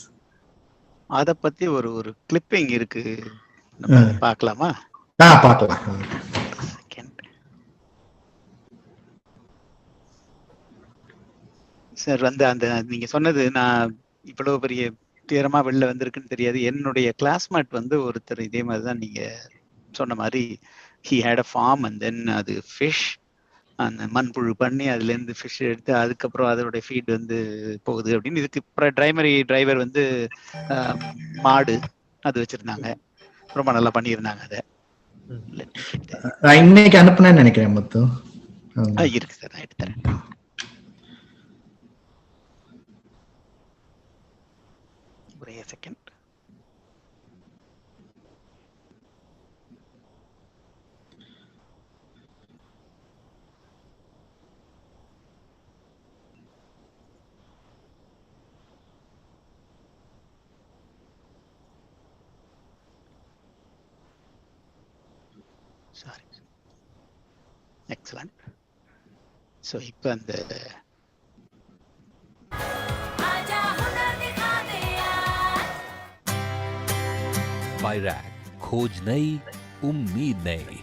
அத பத்தி ஒரு clipping இருக்கு, நம்ம பார்க்கலாமா? பார்க்கலாம். Sir வந்து அந்த நீங்க சொன்னது நான் இவ்வளவு பெரிய தீரமா வெளில வந்திருக்குன்னு தெரியாது. என்னுடைய கிளாஸ்மேட் வந்து ஒருத்தர் இதே மாதிரிதான் நீங்க சொன்ன மாதிரி he had a farm and then அது ஃபிஷ் அந்த மண்புழு பண்ணி அதுல இருந்து ஃபிஷ் எடுத்து அதுக்கப்புறம் அதோட ஃபீட் வந்து போகுது அப்படின்னு. இதுக்கு பிரைமரி டிரைவர் வந்து மாடு அது வச்சிருந்தாங்க. ரொம்ப நல்லா பண்ணியிருந்தாங்க. அதை இன்னைக்கு அனுப்புனேன்னு நினைக்கிறேன். மொத்தம் இருக்கு சார், நான் எடுத்துறேன். ஒரே செகண்ட். சாரி. எக்ஸலண்ட். ஸோ இப்போ அந்த Vice-Chancelllor, खोज नई, उम्मीद नई.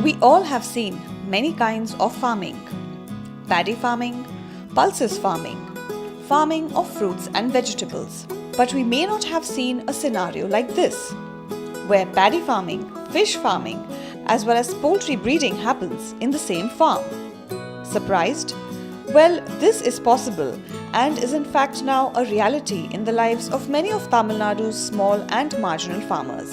We all have seen many kinds of farming. Paddy farming, pulses farming, farming of fruits and vegetables. But we may not have seen a scenario like this, where paddy farming, fish farming, as well as poultry breeding happens in the same farm. Surprised? Well, this is possible and is in fact now a reality in the lives of many of Tamil Nadu's small and marginal farmers.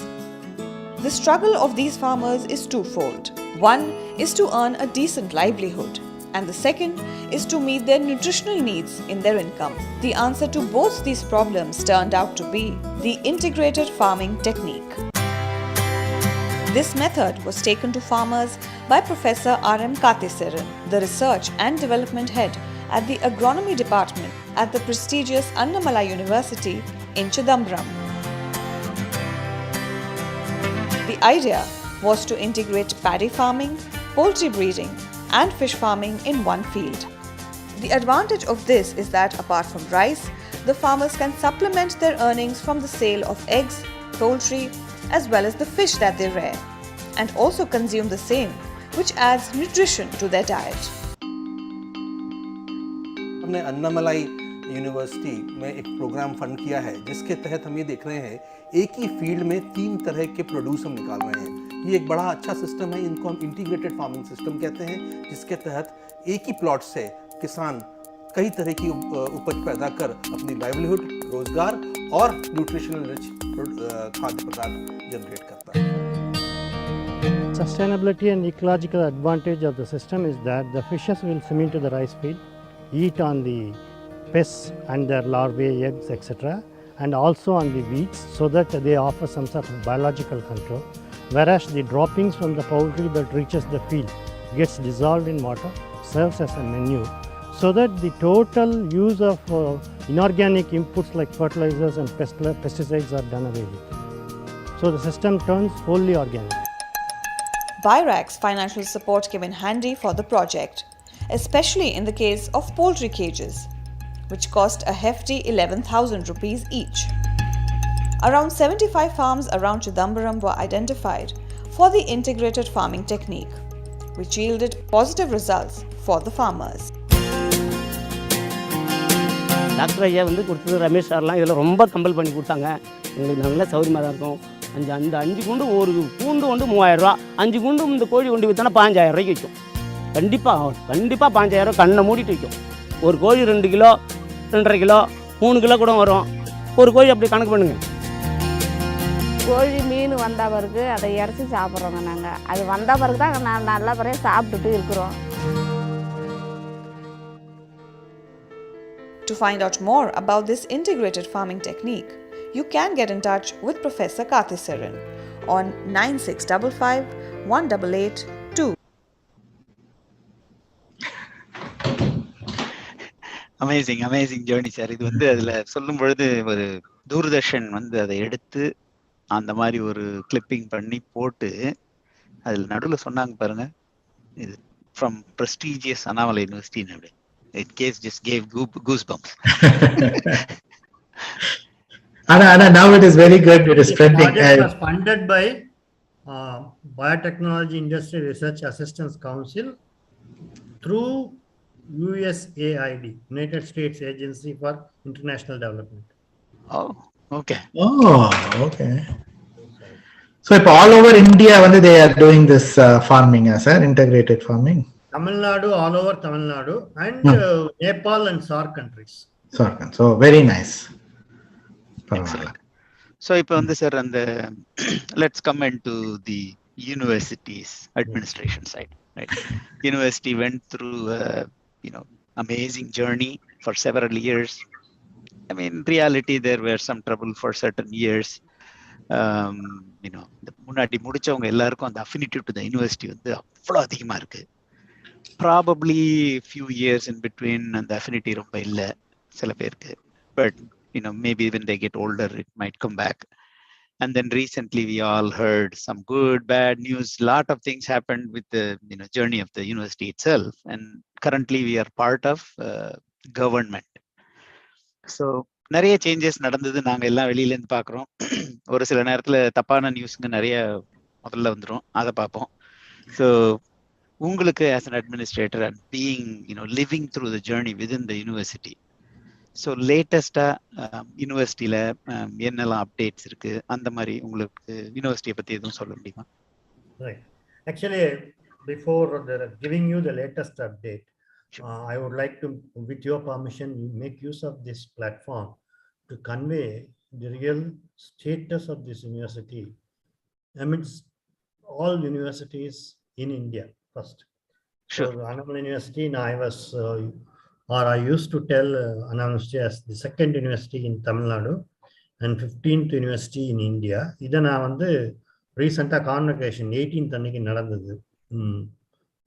The struggle of these farmers is twofold. One is to earn a decent livelihood, and the second is to meet their nutritional needs in their income. The answer to both these problems turned out to be the integrated farming technique. This method was taken to farmers by Professor R.M. Kathiresan, the Research and Development Head at the Agronomy Department at the prestigious Annamalai University in Chidambaram. The idea was to integrate paddy farming, poultry breeding, and fish farming in one field. The advantage of this is that apart from rice, the farmers can supplement their earnings from the sale of eggs, poultry, as well as the fish that they rear, and also consume the same, which adds nutrition to their diet. हमने Annamalai university में एक programme fund किया है, जिसके तहत हम ये देख रहे हैं एक ही फील्ड में 3 तरह के प्रोड्यूस हम निकाल रहे हैं. ये एक बड़ा अच्छा सिस्टम है. इनको हम इंटीग्रेटेड फार्मिंग सिस्टम कहते हैं, जिसके तहत एक ही प्लॉट से किसान कई तरह की उपज पैदा कर अपनी लाइवलीहुड, रोजगार और न्यूट्रिशनल रिच खाद्य पदार्थ जनरेट करता है. Sustainability and ecological advantage of the system is that the fishes will swim into the rice field, eat on the pests and their larvae, eggs, etc., and also on the weeds, so that they offer some sort of biological control. Whereas the droppings from the poultry that reaches the field gets dissolved in water, serves as a manure, so that the total use of inorganic inputs like fertilizers and pesticides are done away with. So the system turns wholly organic. BIRAC's financial support came in handy for the project, especially in the case of poultry cages, which cost a hefty 11,000 rupees each. Around 75 farms around Chidambaram were identified for the integrated farming technique, which yielded positive results for the farmers. Doctor ஐயா வந்து கொடுத்தது ரமேஷ் சார்லாம் இதில் ரொம்ப compel பண்ணி கொடுத்தாங்க. எங்களுக்கு நல்ல சௌகரியமாக தான் இருக்கும். அந்த 5 கூண்டு ஒரு கூண்டு வந்து 3000 ரூபா, 5 கூண்டு இந்த கோழி கொண்டு விற்றோன்னா 15,000 ரூபாய்க்கு விற்கும். கண்டிப்பாக 15,000 கண்ணை மூடிட்டு விற்கும். ஒரு கோழி 2 கிலோ 2.5 கிலோ 3 கிலோ கூட வரும். ஒரு கோழி அப்படி கணக்கு பண்ணுங்கள். கோழி மீன் வந்த பிறகு அதை இறச்சி சாப்பிட்றோங்க. நாங்கள் அது வந்த பிறகு தான் நல்ல பிறகு சாப்பிட்டுட்டு இருக்கிறோம். To find out more about this integrated farming technique, you can get in touch with Professor Kathiresan on 9655 1882. Amazing journey sir. இது வந்து அதுல சொல்லும் பொழுது ஒரு தூர்தர்ஷன் வந்து அதை எடுத்து அந்த மாதிரி ஒரு கிளிப்பிங் பண்ணி போட்டு அதுல நடுவில் சொன்னாங்க பாருங்க, இது from prestigious Annamalai University. It case just gave goosebumps. Anna, now it is very good. It is spreading. Project was funded by Biotechnology Industry Research Assistance Council through USAID, United States Agency for International Development. Oh, okay. So if all over India, they are doing this farming, sir, integrated farming. Tamil Nadu, all over Tamil Nadu, and Nepal and SAARC countries. So very nice. Excellent. So இப்போ வந்து sir அந்த let's come into the university's administration side, right? University went through amazing journey for several years. I mean, in reality there were some trouble for certain years. முன்னாடி முடிச்சவங்க எல்லாருக்கும் அந்த affinity to the university வந்து அவ்வளோ அதிகமா இருக்கு. Probably few years in between and the affinity ரொம்ப இல்லை சில பேருக்கு. But maybe when they get older it might come back. And then recently we all heard some good bad news. Lot of things happened with the journey of the university itself, and currently we are part of government. So நிறைய changes நடந்தது. நாங்க எல்லாம் வெளியில இருந்து பாக்குறோம். ஒரு சில நேரத்துல தப்பான நியூஸ்ங்க நிறைய முதல்ல வந்துடும், அதை பார்ப்போம். ஸோ உங்களுக்கு as an administrator and being living through the journey within the university, so லேட்டஸ்டா யூனிவர்சிட்டியில என்னெல்லாம் அப்டேட்ஸ் இருக்கு, அந்த மாதிரி உங்களுக்கு யூனிவர்சிட்டியை பத்தி எதுவும் சொல்ல முடியுமா? Right. Actually, before giving you the latest update, I would like to, with your permission, make use of this platform to convey the real status of this university amidst all universities in India first. Sure. So Annamalai University, now I used to tell Annamalai University as the second university in Tamil Nadu and 15th university in India. இதை நான் வந்து ரீசெண்டாக convocation 18th அன்னைக்கு நடந்தது,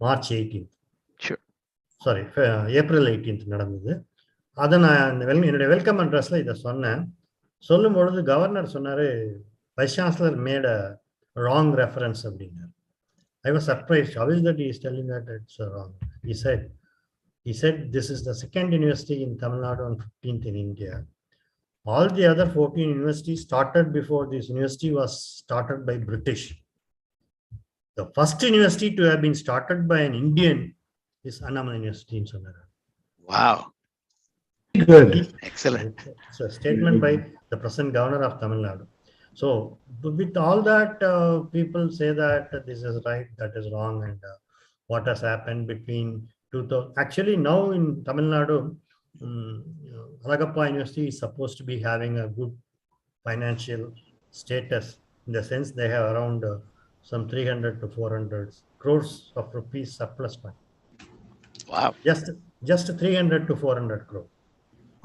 March 18th. Sorry, April 18th நடந்தது. அதை நான் என்னுடைய வெல்கம் அட்ரஸ்ல இதை சொன்னேன். சொல்லும் பொழுது கவர்னர் சொன்னாரு, Vice-Chancellor made a wrong reference அப்படின்னாரு. I was surprised. How is that he is telling that it's wrong? He said this is the second university in Tamil Nadu and 15th in India. All the other 14 universities started before this university was started by British. The first university to have been started by an Indian is Annamalai University in Sonara. Wow. Good. Excellent. It's a statement by the present governor of Tamil Nadu. So with all that, people say that this is right, that is wrong, and what has happened between 2000. Actually, now in Tamil Nadu, Alagappa University is supposed to be having a good financial status, in the sense they have around some 300 to 400 crores of rupees surplus fund. Wow. Just 300 to 400 crore.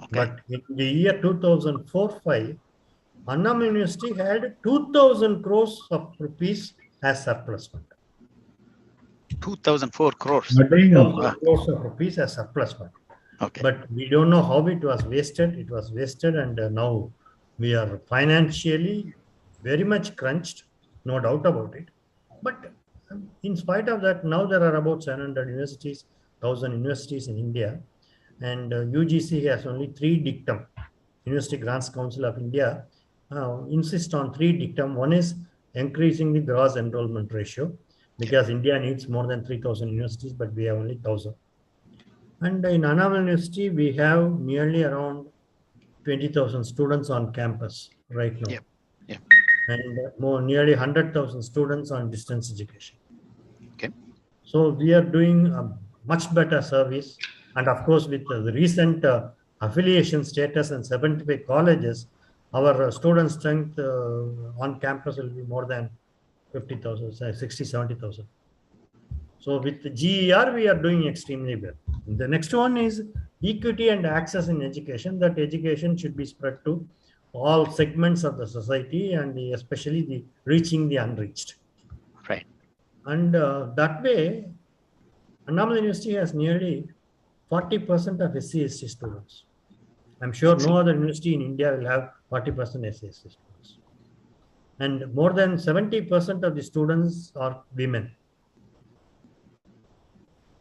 Okay. But in the year 2004-5, Annamalai University had 2,000 crores of rupees as surplus fund. 2004 crores. 2,000 crores of rupees as surplus fund. Okay. But we don't know how it was wasted. It was wasted, and now we are financially very much crunched, no doubt about it. But in spite of that, now there are about 700 universities 1,000 universities in India, and UGC has only 3 dictum. University Grants Council of India insists on 3 dictum. One is increasing the gross enrollment ratio, because India needs more than 3,000 universities, but we have only 1,000. And in Annamalai University, we have nearly around 20,000 students on campus right now. Yep. Yep. And nearly 100,000 students on distance education. Okay. So we are doing a much better service. And of course, with the recent affiliation status and 75 colleges, our student strength on campus will be more than 50,000, 60, 70,000. So with the GER, we are doing extremely well. The next one is equity and access in education. That education should be spread to all segments of the society, and especially the reaching the unreached. Right. And that way, Annamalai University has nearly 40% of SC/ST students. I'm sure no other university in India will have 40% SC/ST students. And more than 70% of the students are women.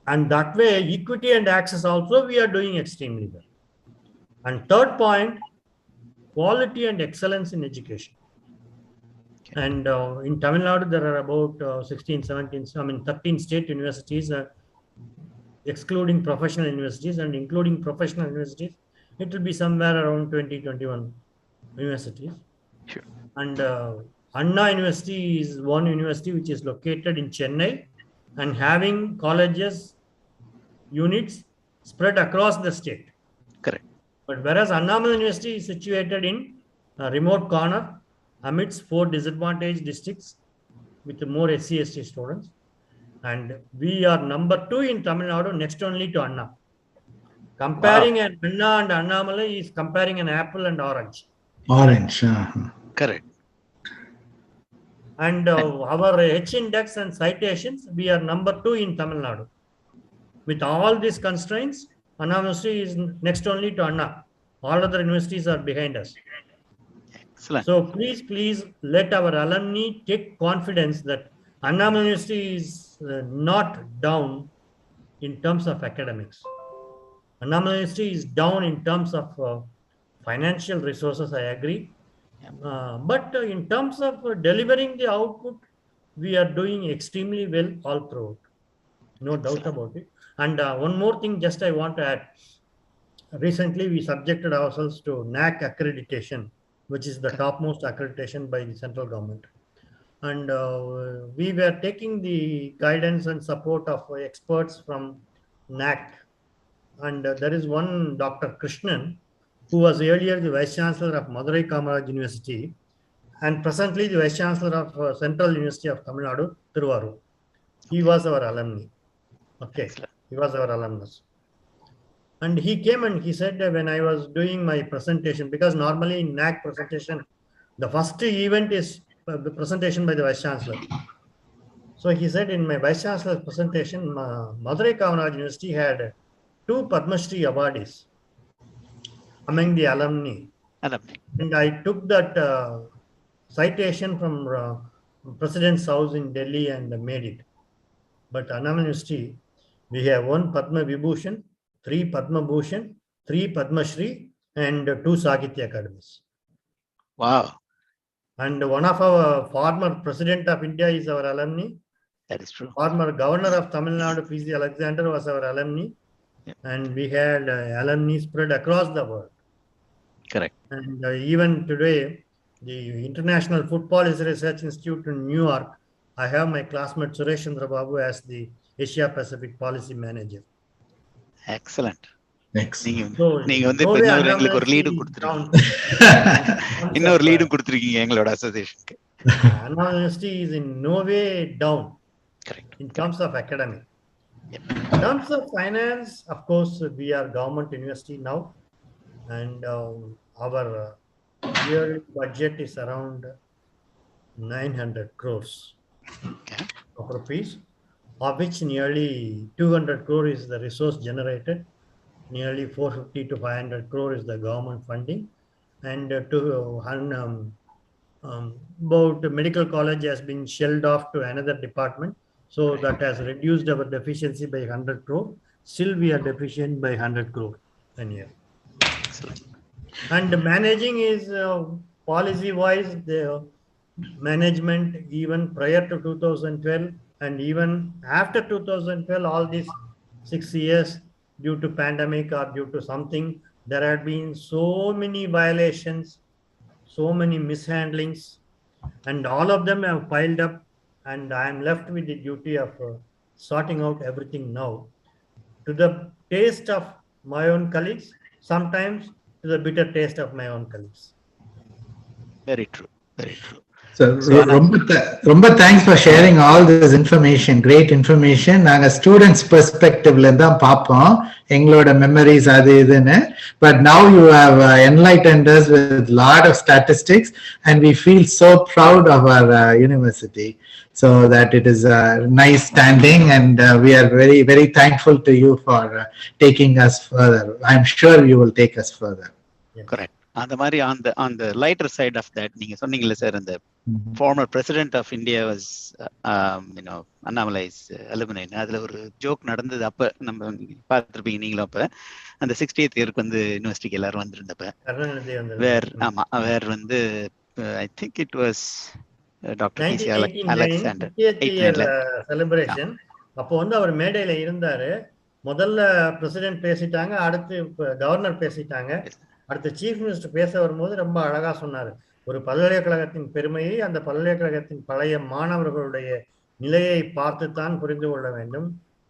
And that way, equity and access also, we are doing extremely well. And third point, quality and excellence in education. Okay. And in Tamil Nadu, there are about 16, 17, 13 state universities, excluding professional universities, and including professional universities, it will be somewhere around 20, 21 universities. Sure. And Anna University is one university which is located in Chennai and having colleges, units spread across the state. Correct. But whereas Annamalai University is situated in a remote corner amidst 4 disadvantaged districts with more SC/ST students, and we are number 2 in Tamil Nadu, next only to Anna. Comparing an Anna and Annamalai is comparing an apple and orange. Orange. Correct. And our H index and citations, we are number 2 in Tamil Nadu. With all these constraints, Anna University is next only to Anna. All other universities are behind us. Excellent. So please let our alumni take confidence that Annamalai University is not down in terms of academics. Annamalai University is down in terms of financial resources, I agree. But in terms of delivering the output, we are doing extremely well all throughout. No doubt about it. And one more thing, just I want to add. Recently, we subjected ourselves to NAC accreditation, which is the topmost accreditation by the central government. And we were taking the guidance and support of experts from NAC. And there is one Dr. Krishnan, who was earlier the Vice-Chancellor of Madurai Kamaraj University, and presently the Vice-Chancellor of Central University of Tamil Nadu, Tiruvarur. He was our alumni. Okay. Excellent. He was our alumnus. And he came and he said when I was doing my presentation, because normally in NAC presentation, the first event is the presentation by the Vice-Chancellor. So he said in my Vice-Chancellor's presentation, Madurai Kamaraj University had 2 Padma Shri awardees among the alumni. And I took that citation from President's House in Delhi and made it. But Annamalai University, we have 1 Padma Vibhushan, 3 Padma Bhushan, 3 Padma Shri, and 2 Sahitya Academies. Wow. And one of our former President of India is our alumni. That is true. Former Governor of Tamil Nadu, P.C. Alexander, was our alumni. Yep. And we had alumni spread across the world. Correct. And even today, the International Food Policy Research Institute in New York, I have my classmate Suresh Chandra Babu as the Asia Pacific Policy Manager. Excellent. நீங்க வந்து இப்ப எங்களுக்கு ஒரு lead கொடுத்துருக்கீங்க. இன்னொரு lead கொடுத்துருக்கீங்க எங்களோட அசோசியேஷனுக்கு. Annamalai University is in no way down. Correct. In terms of academic. Yep. In terms of finance, of course, we are government university now, and our yearly budget is around 900 crores of rupees, of which nearly 200 crore is the resource generated, nearly 450 to 500 crore is the government funding, and about medical college has been shelled off to another department. So that has reduced our deficiency by 100 crore. Still we are deficient by 100 crore a year. And managing is policy wise, the management even prior to 2012 and even after 2012, all these 6 years, due to pandemic or due to something, there had been so many violations, so many mishandlings, and all of them have piled up, and I am left with the duty of sorting out everything now, to the taste of my own colleagues, sometimes to the bitter taste of my own colleagues. Very true. Very true. So, ரொம்ப thanks for sharing all this information. Great information. நாங்க students பெர்ஸ்பெக்டிவ்ல தான் பார்ப்போம் எங்களோட memories அது இதுன்னு. But now you have enlightened us with lot of statistics, and we feel so proud of our university. So that it is a nice standing, and we are very, very thankful to you for taking us further. I'm sure you will take us further. Yes. Correct. அந்த மாதிரி on the lighter side of that, நீங்க சொன்னீங்கல்ல sir, அந்த former president of India was Annamalai's alumni. அதுல ஒரு joke நடந்தது. அப்ப நம்ம பார்த்திருப்பீங்க நீங்களும். அப்ப அந்த 60th இயருக்கு வந்து யூனிவர்சிட்டிக்கு எல்லாரும் வந்திருந்தப்ப வேர் வந்து I think it was doctor PC Alexander celebration. அப்போ வந்து அவர் மேடையில இருந்தாரு. முதல்ல பிரசிடென்ட் பேசிட்டாங்க, அடுத்து கவர்னர் பேசிட்டாங்க, அடுத்து சீஃப் மினிஸ்டர் பேச வரும்போது ரொம்ப அழகா சொன்னாரு. ஒரு பல்கலைக்கழகத்தின் பெருமையை அந்த பல்கலைக்கழகத்தின் பழைய மாணவர்களுடைய நிலையை பார்த்துத்தான் புரிந்து கொள்ள வேண்டும்.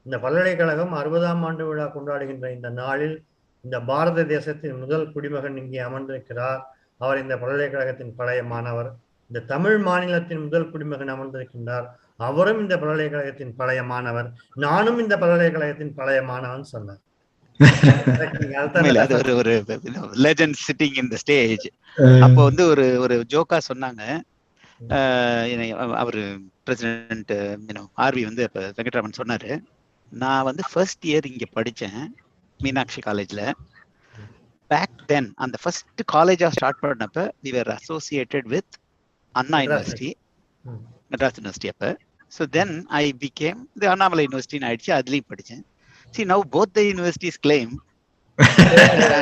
இந்த பல்கலைக்கழகம் 60ஆம் ஆண்டு விழா கொண்டாடுகின்ற இந்த நாளில் இந்த பாரத தேசத்தின் முதல் குடிமகன் இங்கே அமர்ந்திருக்கிறார். அவர் இந்த பல்கலைக்கழகத்தின் பழைய மாணவர். இந்த தமிழ் மாநிலத்தின் முதல் குடிமகன் அமர்ந்திருக்கின்றார், அவரும் இந்த பல்கலைக்கழகத்தின் பழைய மாணவர். நானும் இந்த பல்கலைக்கழகத்தின் பழைய மாணவன் சொன்னார். ஒரு legend sitting in the stage. அப்போ வந்து ஒரு ஜோக்கா சொன்னாங்க. அவரு பிரசிடென்ட் ஆர்வி வந்து அப்ப வெங்கட்ராமன் சொன்னாரு, நான் வந்து ஃபர்ஸ்ட் இயர் இங்க படிச்சேன் மீனாட்சி காலேஜ்ல. பேக் தென் அந்த ஃபர்ஸ்ட் காலேஜா ஸ்டார்ட் பண்ணப்ப we were associated with Anna university, Madras university அப்ப. So then I became the Annamalai University ஆயிடுச்சு. அதுலயும் படிச்சேன். See, now both the universities claim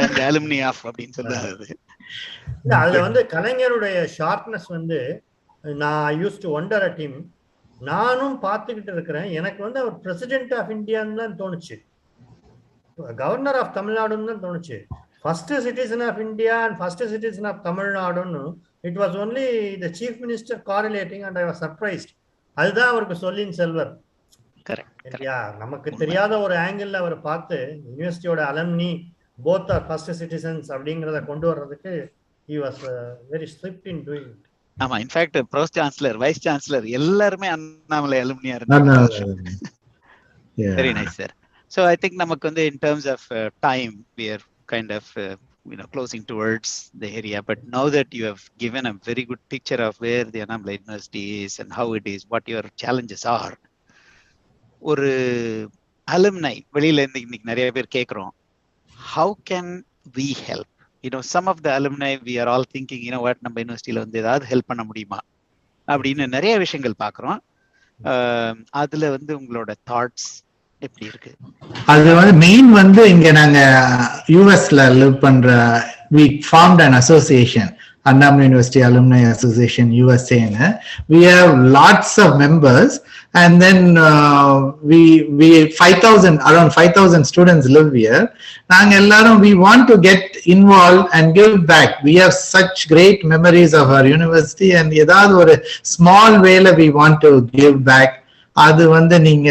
and alumni of அப்படின்னு சொல்றாரு. அதுல வந்து கலைஞருடைய ஷார்ப்னஸ் வந்து நான் used to wonder at him. நானும் பார்த்துக்கிட்டு இருக்கிறேன். எனக்கு வந்து அவர் பிரசிடென்ட் ஆஃப் இந்தியான்னு தான் தோணுச்சு, கவர்னர் ஆஃப் தமிழ்நாடுன்னு தான் தோணுச்சு. First citizen of India and first citizen of தமிழ்நாடுன்னு it was only the chief minister correlating and I was surprised. அதுதான் அவருக்கு சொல்லின் செல்வர். நமக்கு தெரியாத ஒரு ஆங்கிள் அவர் பார்த்து யூனிவர்சிட்டியோட அலம்னி போத் ஆர் ஃபர்ஸ்ட் சிட்டிசன்ஸ் அப்படிங்கறத கொண்டு வர்றதுக்கு he was very swift in doing it. ஆமா, in fact pro chancellor, vice chancellor எல்லாருமே அண்ணாமலை அலுமினியா இருந்தாங்க. Very nice sir. So I think நமக்கு வந்து in terms of time we are kind of closing towards the area, but now that you have given a very good picture of where the Annamalai University is and how it is, what your challenges are, ஒரு அலுமினை வெளியில இருந்து இன்னைக்கு நிறைய பேர் கேட்கிறோம், how can we help? Some of the alumni we are all thinking, what நம்ம யூனிவர்சிட்டியில வந்து ஏதாவது ஹெல்ப் பண்ண முடியுமா அப்படின்னு நிறைய விஷயங்கள் பாக்குறோம். அதுல வந்து உங்களோட தாட்ஸ் எப்படி இருக்கு? அது வந்து மெயின் வந்து இங்க நாங்க யூஎஸ்ல லிவ் பண்ற we formed an association, Annamalai University Alumni Association USA. We have lots of members, and then we 5,000, around 5,000 students live here. Naanga ellarum we want to get involved and give back. We have such great memories of our university, and edavadhu or small way la we want to give back. Adu வந்து நீங்க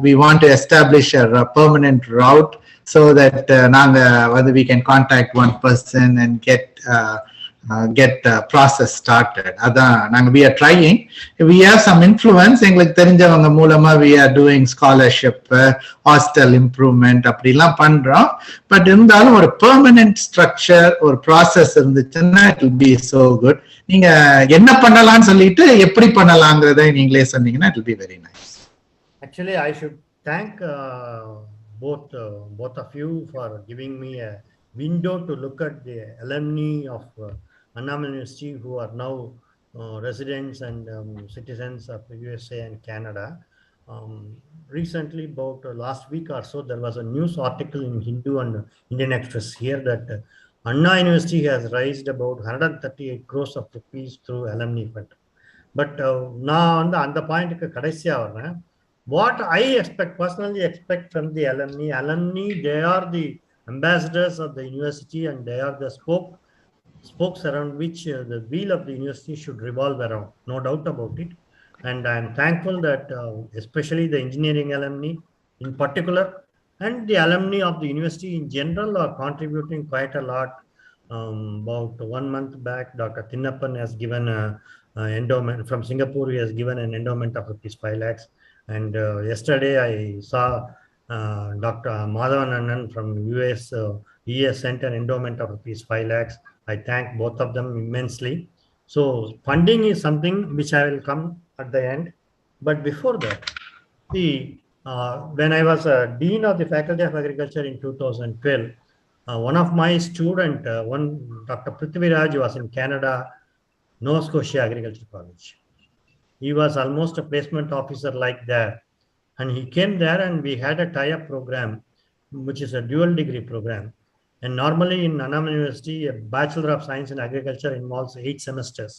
we want to establish a permanent route so that naanga வந்து we can contact one person and get process started. அதான் நாங்க we are trying. We have some influence. எங்களுக்கு தெரிஞ்சவங்க மூலமா we are doing scholarship, hostel improvement அப்படிலாம் பண்றோம். But இருந்தாலும் ஒரு permanent structure, ஒரு process இருந்துச்சுன்னா it will be so good. நீங்க என்ன பண்ணலாம்னு சொல்லிட்டு எப்படி பண்ணலாம்ங்கறதை நீங்களே சொன்னீங்கன்னா it will be very nice. Actually, I should thank both of you for giving me a window to look at the alumni of Annamalai University who are now residents and citizens of USA and Canada. recently, about last week or so, there was a news article in Hindu and Indian Express here that Anna University has raised about 138 crores of rupees through alumni fund. But நான் வந்து அந்த பாயிண்ட்டுக்கு கடைசியா வரேன். What I expect, personally expect from the alumni, they are the ambassadors of the university and they are the spokes around which the wheel of the university should revolve around, no doubt about it. And I am thankful that especially the engineering alumni in particular and the alumni of the university in general are contributing quite a lot. About 1 month back, Dr. Thinnappan has given a endowment from Singapore. He has given an endowment of rupees 5 lakhs. And yesterday I saw Dr. Madhavan from US. He has sent an endowment of rupees 5 lakhs. I thank both of them immensely. So funding is something which I will come at the end. But before that, when I was Dean of the Faculty of Agriculture in 2012, one of my student, Dr. Prithviraj, was in Canada, Nova Scotia Agriculture College. He was almost a placement officer like that. And he came there and we had a tie-up program, which is a dual degree program. And normally in Annamalai University, a Bachelor of Science in Agriculture involves 8 semesters.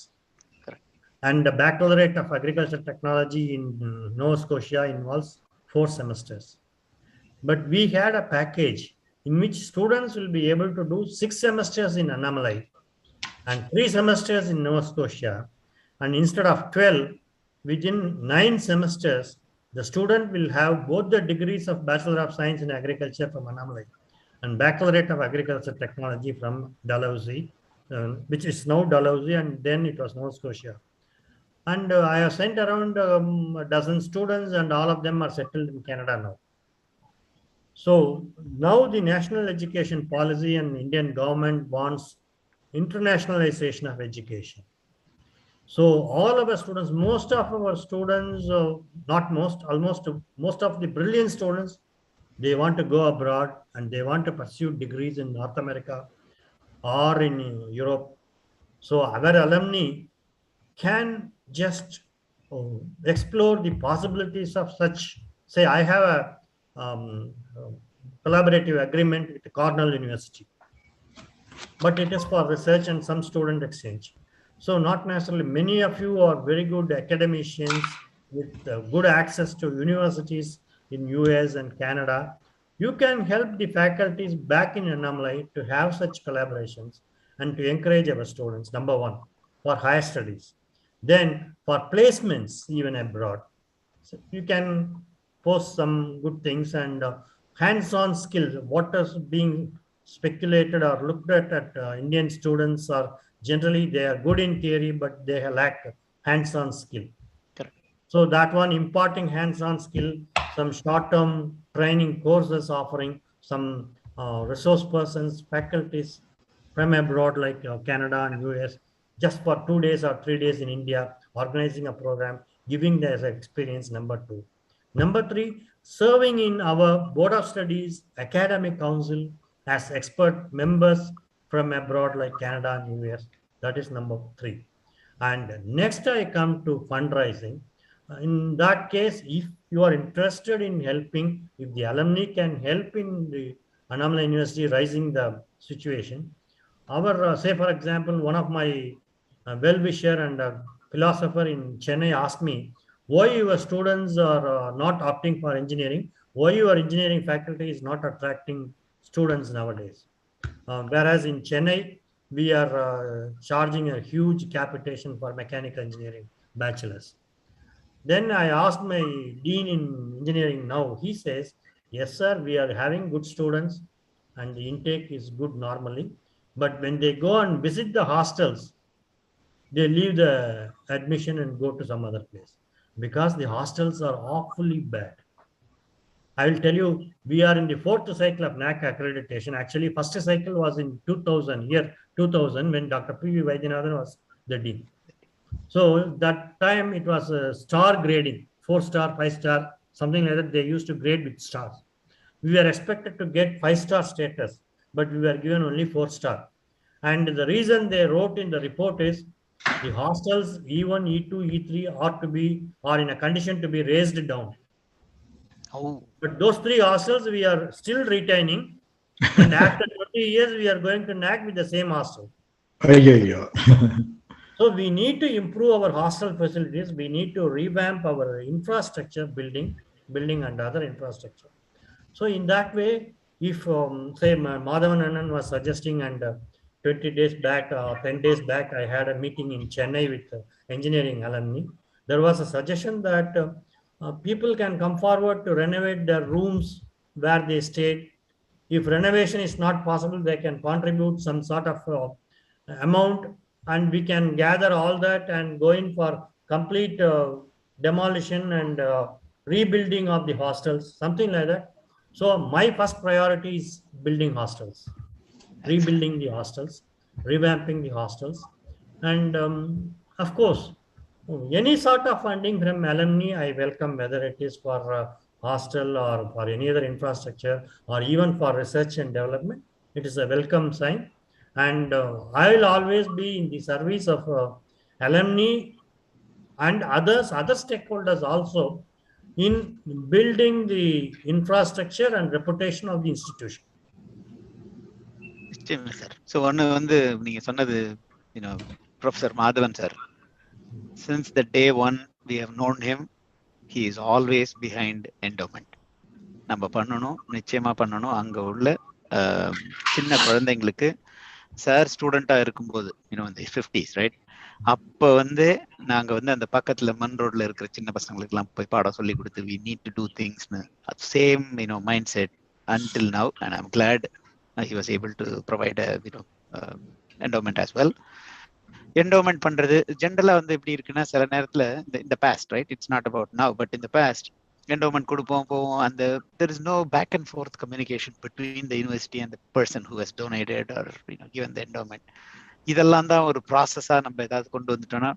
Correct. And the Baccalaureate of Agriculture Technology in Nova Scotia involves 4 semesters. But we had a package in which students will be able to do 6 semesters in Annamalai and 3 semesters in Nova Scotia. And instead of 12, within 9 semesters, the student will have both the degrees of Bachelor of Science in Agriculture from Annamalai and Baccalaureate of Agriculture Technology from Dalhousie, which is now Dalhousie, and then it was Nova Scotia. And I have sent around a dozen students, and all of them are settled in Canada now. So now the national education policy and Indian government wants internationalization of education. So all of our students, most of our students, not most, almost most of the brilliant students, they want to go abroad and they want to pursue degrees in North America or in Europe. So our alumni can just explore the possibilities of such. Say, I have a collaborative agreement with Cornell University, but it is for research and some student exchange. So not necessarily, many of you are very good academicians with good access to universities in US and Canada. You can help the faculties back in Annamalai to have such collaborations and to encourage our students, number one, for higher studies. Then for placements, even abroad, so you can post some good things and hands-on skills. What is being speculated or looked at Indian students are generally they are good in theory, but they lack hands-on skill. Correct. So that one, imparting hands-on skill, some short-term training courses offering, some resource persons, faculties from abroad like Canada and US, just for 2 days or 3 days in India, organizing a program, giving their experience, number 2. Number 3, serving in our Board of Studies, Academic Council as expert members from abroad like Canada and US. That is number 3. And next I come to fundraising. In that case, if you are interested in helping, if the alumni can help in the Annamalai University rising the situation, our, say for example, one of my well-wisher and philosopher in Chennai asked me, why your students are not opting for engineering, why your engineering faculty is not attracting students nowadays. Whereas in Chennai, we are charging a huge capitation for mechanical engineering bachelors. Then I asked my dean in engineering now. He says, yes, sir, we are having good students and the intake is good normally. But when they go and visit the hostels, they leave the admission and go to some other place because the hostels are awfully bad. I will tell you, we are in the 4th cycle of NAC accreditation. Actually, first cycle was in 2000, when Dr. P.V. Vaidyanathan was the dean. So that time it was a star grading, 4-star, 5-star, something like that. They used to grade with stars. We were expected to get 5-star status, but we were given only 4-star. And the reason they wrote in the report is the hostels E1, E2, E3 are in a condition to be raised down. Oh, But those 3 hostels we are still retaining. And after 20 years, we are going to NAC with the same hostel. Ayyo. So we need to improve our hostel facilities. We need to revamp our infrastructure, building and other infrastructure. So in that way, if say Madhavan Annan was suggesting, and 20 days back, 10 days back, I had a meeting in Chennai with engineering alumni. There was a suggestion that people can come forward to renovate their rooms where they stayed. If renovation is not possible, they can contribute some sort of amount, and we can gather all that and go in for complete demolition and rebuilding of the hostels, something like that. So my first priority is building hostels, rebuilding the hostels, revamping the hostels, and of course, any sort of funding from alumni I welcome, whether it is for hostel or for any other infrastructure or even for research and development. It is a welcome sign, and I will always be in the service of alumni and other stakeholders also in building the infrastructure and reputation of the institution. நிச்சயமா sir. So ஒன்று வந்து நீங்க சொன்னது, professor Madhavan sir, since the day one we have known him, he is always behind endowment. நம்ம பண்ணணும், நிச்சயமா பண்ணணும். அங்க உள்ள சின்ன குழந்தைங்களுக்கு சார் ஸ்டூடெண்டா இருக்கும்போது, இந்த 50s ரைட், அப்போ வந்து நாங்க வந்து அந்த பக்கத்துல மண் ரோட்ல இருக்கிற சின்ன பசங்களுக்கு எல்லாம் போய் பாடம் சொல்லி கொடுத்து we need to do thingsனு same mindset until now, and I'm glad he was able to provide a endowment as well. endowment பண்றது ஜென்ரலா வந்து எப்படி இருக்குன்னா, சில நேரத்துல இந்த past right, it's not about now, but in the past endowment கொடுப்போம் போவோம், அந்த there is no back and forth communication between the university and the person who has donated or given the endowment. இதெல்லாம் தான் ஒரு ப்ராசஸா நம்ம ஏதாவது கொண்டு வந்துட்டோம்னா,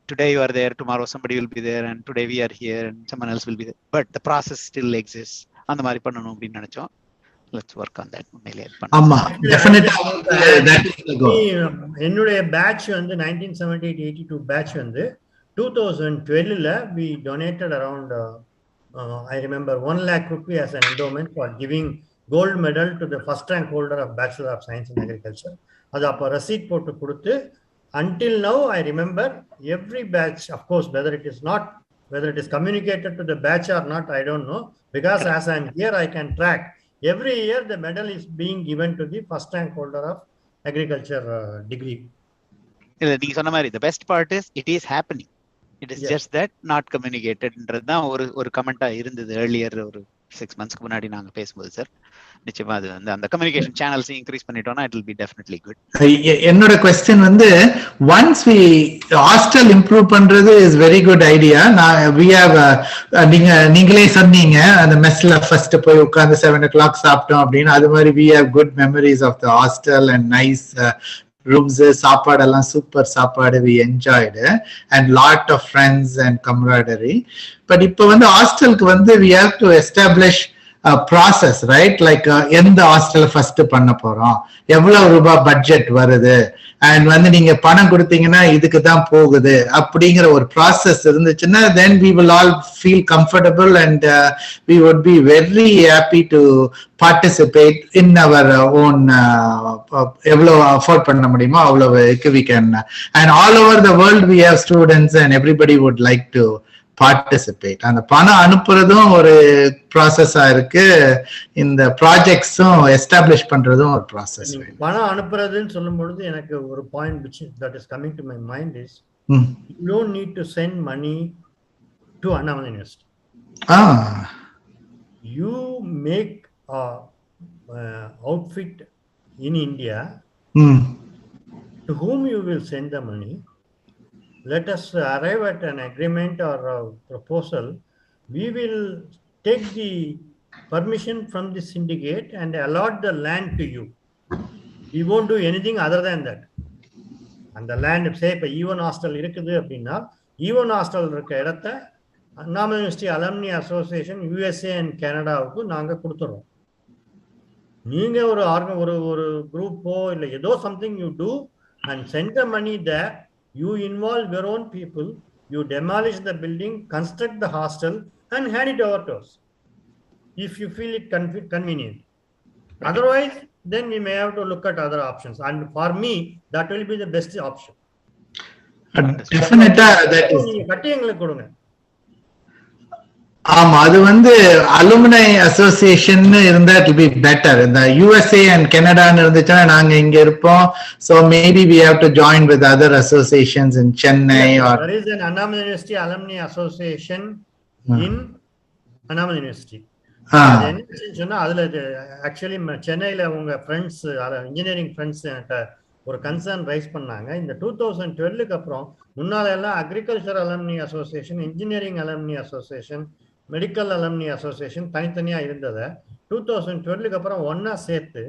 today you are there, tomorrow somebody will be there, and today we are here and someone else will be there, but the process still exists. அந்த மாதிரி பண்ணணும் அப்படின்னு நினைச்சோம். Let's work on that. ஆமா, டெஃபினட்டா that is the goal. என்னுடைய batch வந்து 1978-82 batch வந்து 2012ல we donated around I remember 1 lakh rupee as an endowment for giving gold medal to the first rank holder of Bachelor of Science in Agriculture. அது அப்போ receipt போட்டு கொடுத்து, until now I remember every batch, of course whether it is communicated to the batch or not, I don't know, because as I am here I can track. Every year the medal is being given to the first rank holder of agriculture degree. நீங்க சொன்ன மாதிரி the best part is it is happening. It is just that not communicated ன்றதுதான் ஒரு கமெண்டா இருந்தது earlier, ஒரு 6 monthsக்கு முன்னாடி நாங்க பேசும்போது sir. நிச்சயமா அது வந்து அந்த கம்யூனிகேஷன் சேனல்ஸ் இன்க்ரீஸ் பண்ணிட்டோம்னா it will be definitely good. என்னோட क्वेश्चन வந்து, once we hostel improve பண்றது is very good idea. we have நீங்களே சொன்னீங்க அந்த மெஸ்ல ஃபர்ஸ்ட் போய் உட்கார்ந்து 7 o'clock சாப்பிட்டோம் அப்படின்னு. அது மாதிரி we have good memories of the hostel and nice rooms, சாப்பாடெல்லாம் சூப்பர் சாப்பாடு, we enjoyed and lot of friends and camaraderie. but இப்போ வந்து ஹாஸ்டலுக்கு வந்து we have to establish process right, like எந்த ஹாஸ்டல் ஃபர்ஸ்ட் பண்ண போறோம், எவ்வளவு ரூபாய் பட்ஜெட் வருது, அண்ட் வந்து நீங்க பணம் கொடுத்தீங்கன்னா இதுக்கு தான் போகுது அப்படிங்கிற ஒரு ப்ராசஸ் இருந்துச்சுன்னா then we will all feel comfortable and we would be very happy to participate in our own எவ்வளவு அஃபோர்ட் பண்ண முடியுமோ அவ்வளவுக்கு we can, and all over the world we have students and everybody would like to participate. அந்த பணம் அனுப்புறதும் ஒரு ப்ராசஸா இருக்கு, இந்த ப்ராஜெக்ட்ஸும் establish பண்றதும் ஒரு ப்ராசஸ். பணம் அனுப்புறதுன்னு சொல்லும் பொழுது எனக்கு ஒரு point which that is coming to my mind is you don't need to send money to Annamalai University. You make a outfit in India to whom you will send the money. Let us arrive at an agreement or a proposal. We will take the permission from the syndicate and allot the land to you. We won't do anything other than that. And the land, say இப்போ even hostel இருக்குது அப்படின்னா, even hostel இருக்க இடத்த Annamalai university alumni association USA and கனடாவுக்கு நாங்கள் கொடுத்துறோம். நீங்கள் ஒரு குரூப்போ இல்லை ஏதோ something you do and send the money there. You involve your own people, you demolish the building, construct the hostel and hand it over to us. if you feel it convenient. Otherwise, then we may have to look at other options. And for me, that will be the best option. Definitely, that is. நீங்க கட்டி எங்களுக்கு கொடுங்க. ஆமா, அது வந்து அலுமினை association இருந்தா it be better. இந்த USA and கனடான்னு இருந்துச்சுன்னா நாங்க இங்க இருப்போம். So maybe we have to join with other associations in Chennai or. There is an Annamalai University Alumni Association in Annamalai University. சொன்னா அதுல ஆக்சுவலி சென்னையில உங்க ஃப்ரெண்ட்ஸ் இன்ஜினியரிங் ஃப்ரெண்ட்ஸ் என்கிட்ட ஒரு கன்சர்ன் ரைஸ் பண்ணாங்க. இந்த 2012க்கு அப்புறம் முன்னால எல்லாம் agriculture alumni association, engineering alumni association, medical alumni association தனித்தனியா இருந்ததை 2012க்கு அப்புறம் ஒன்னா சேர்த்து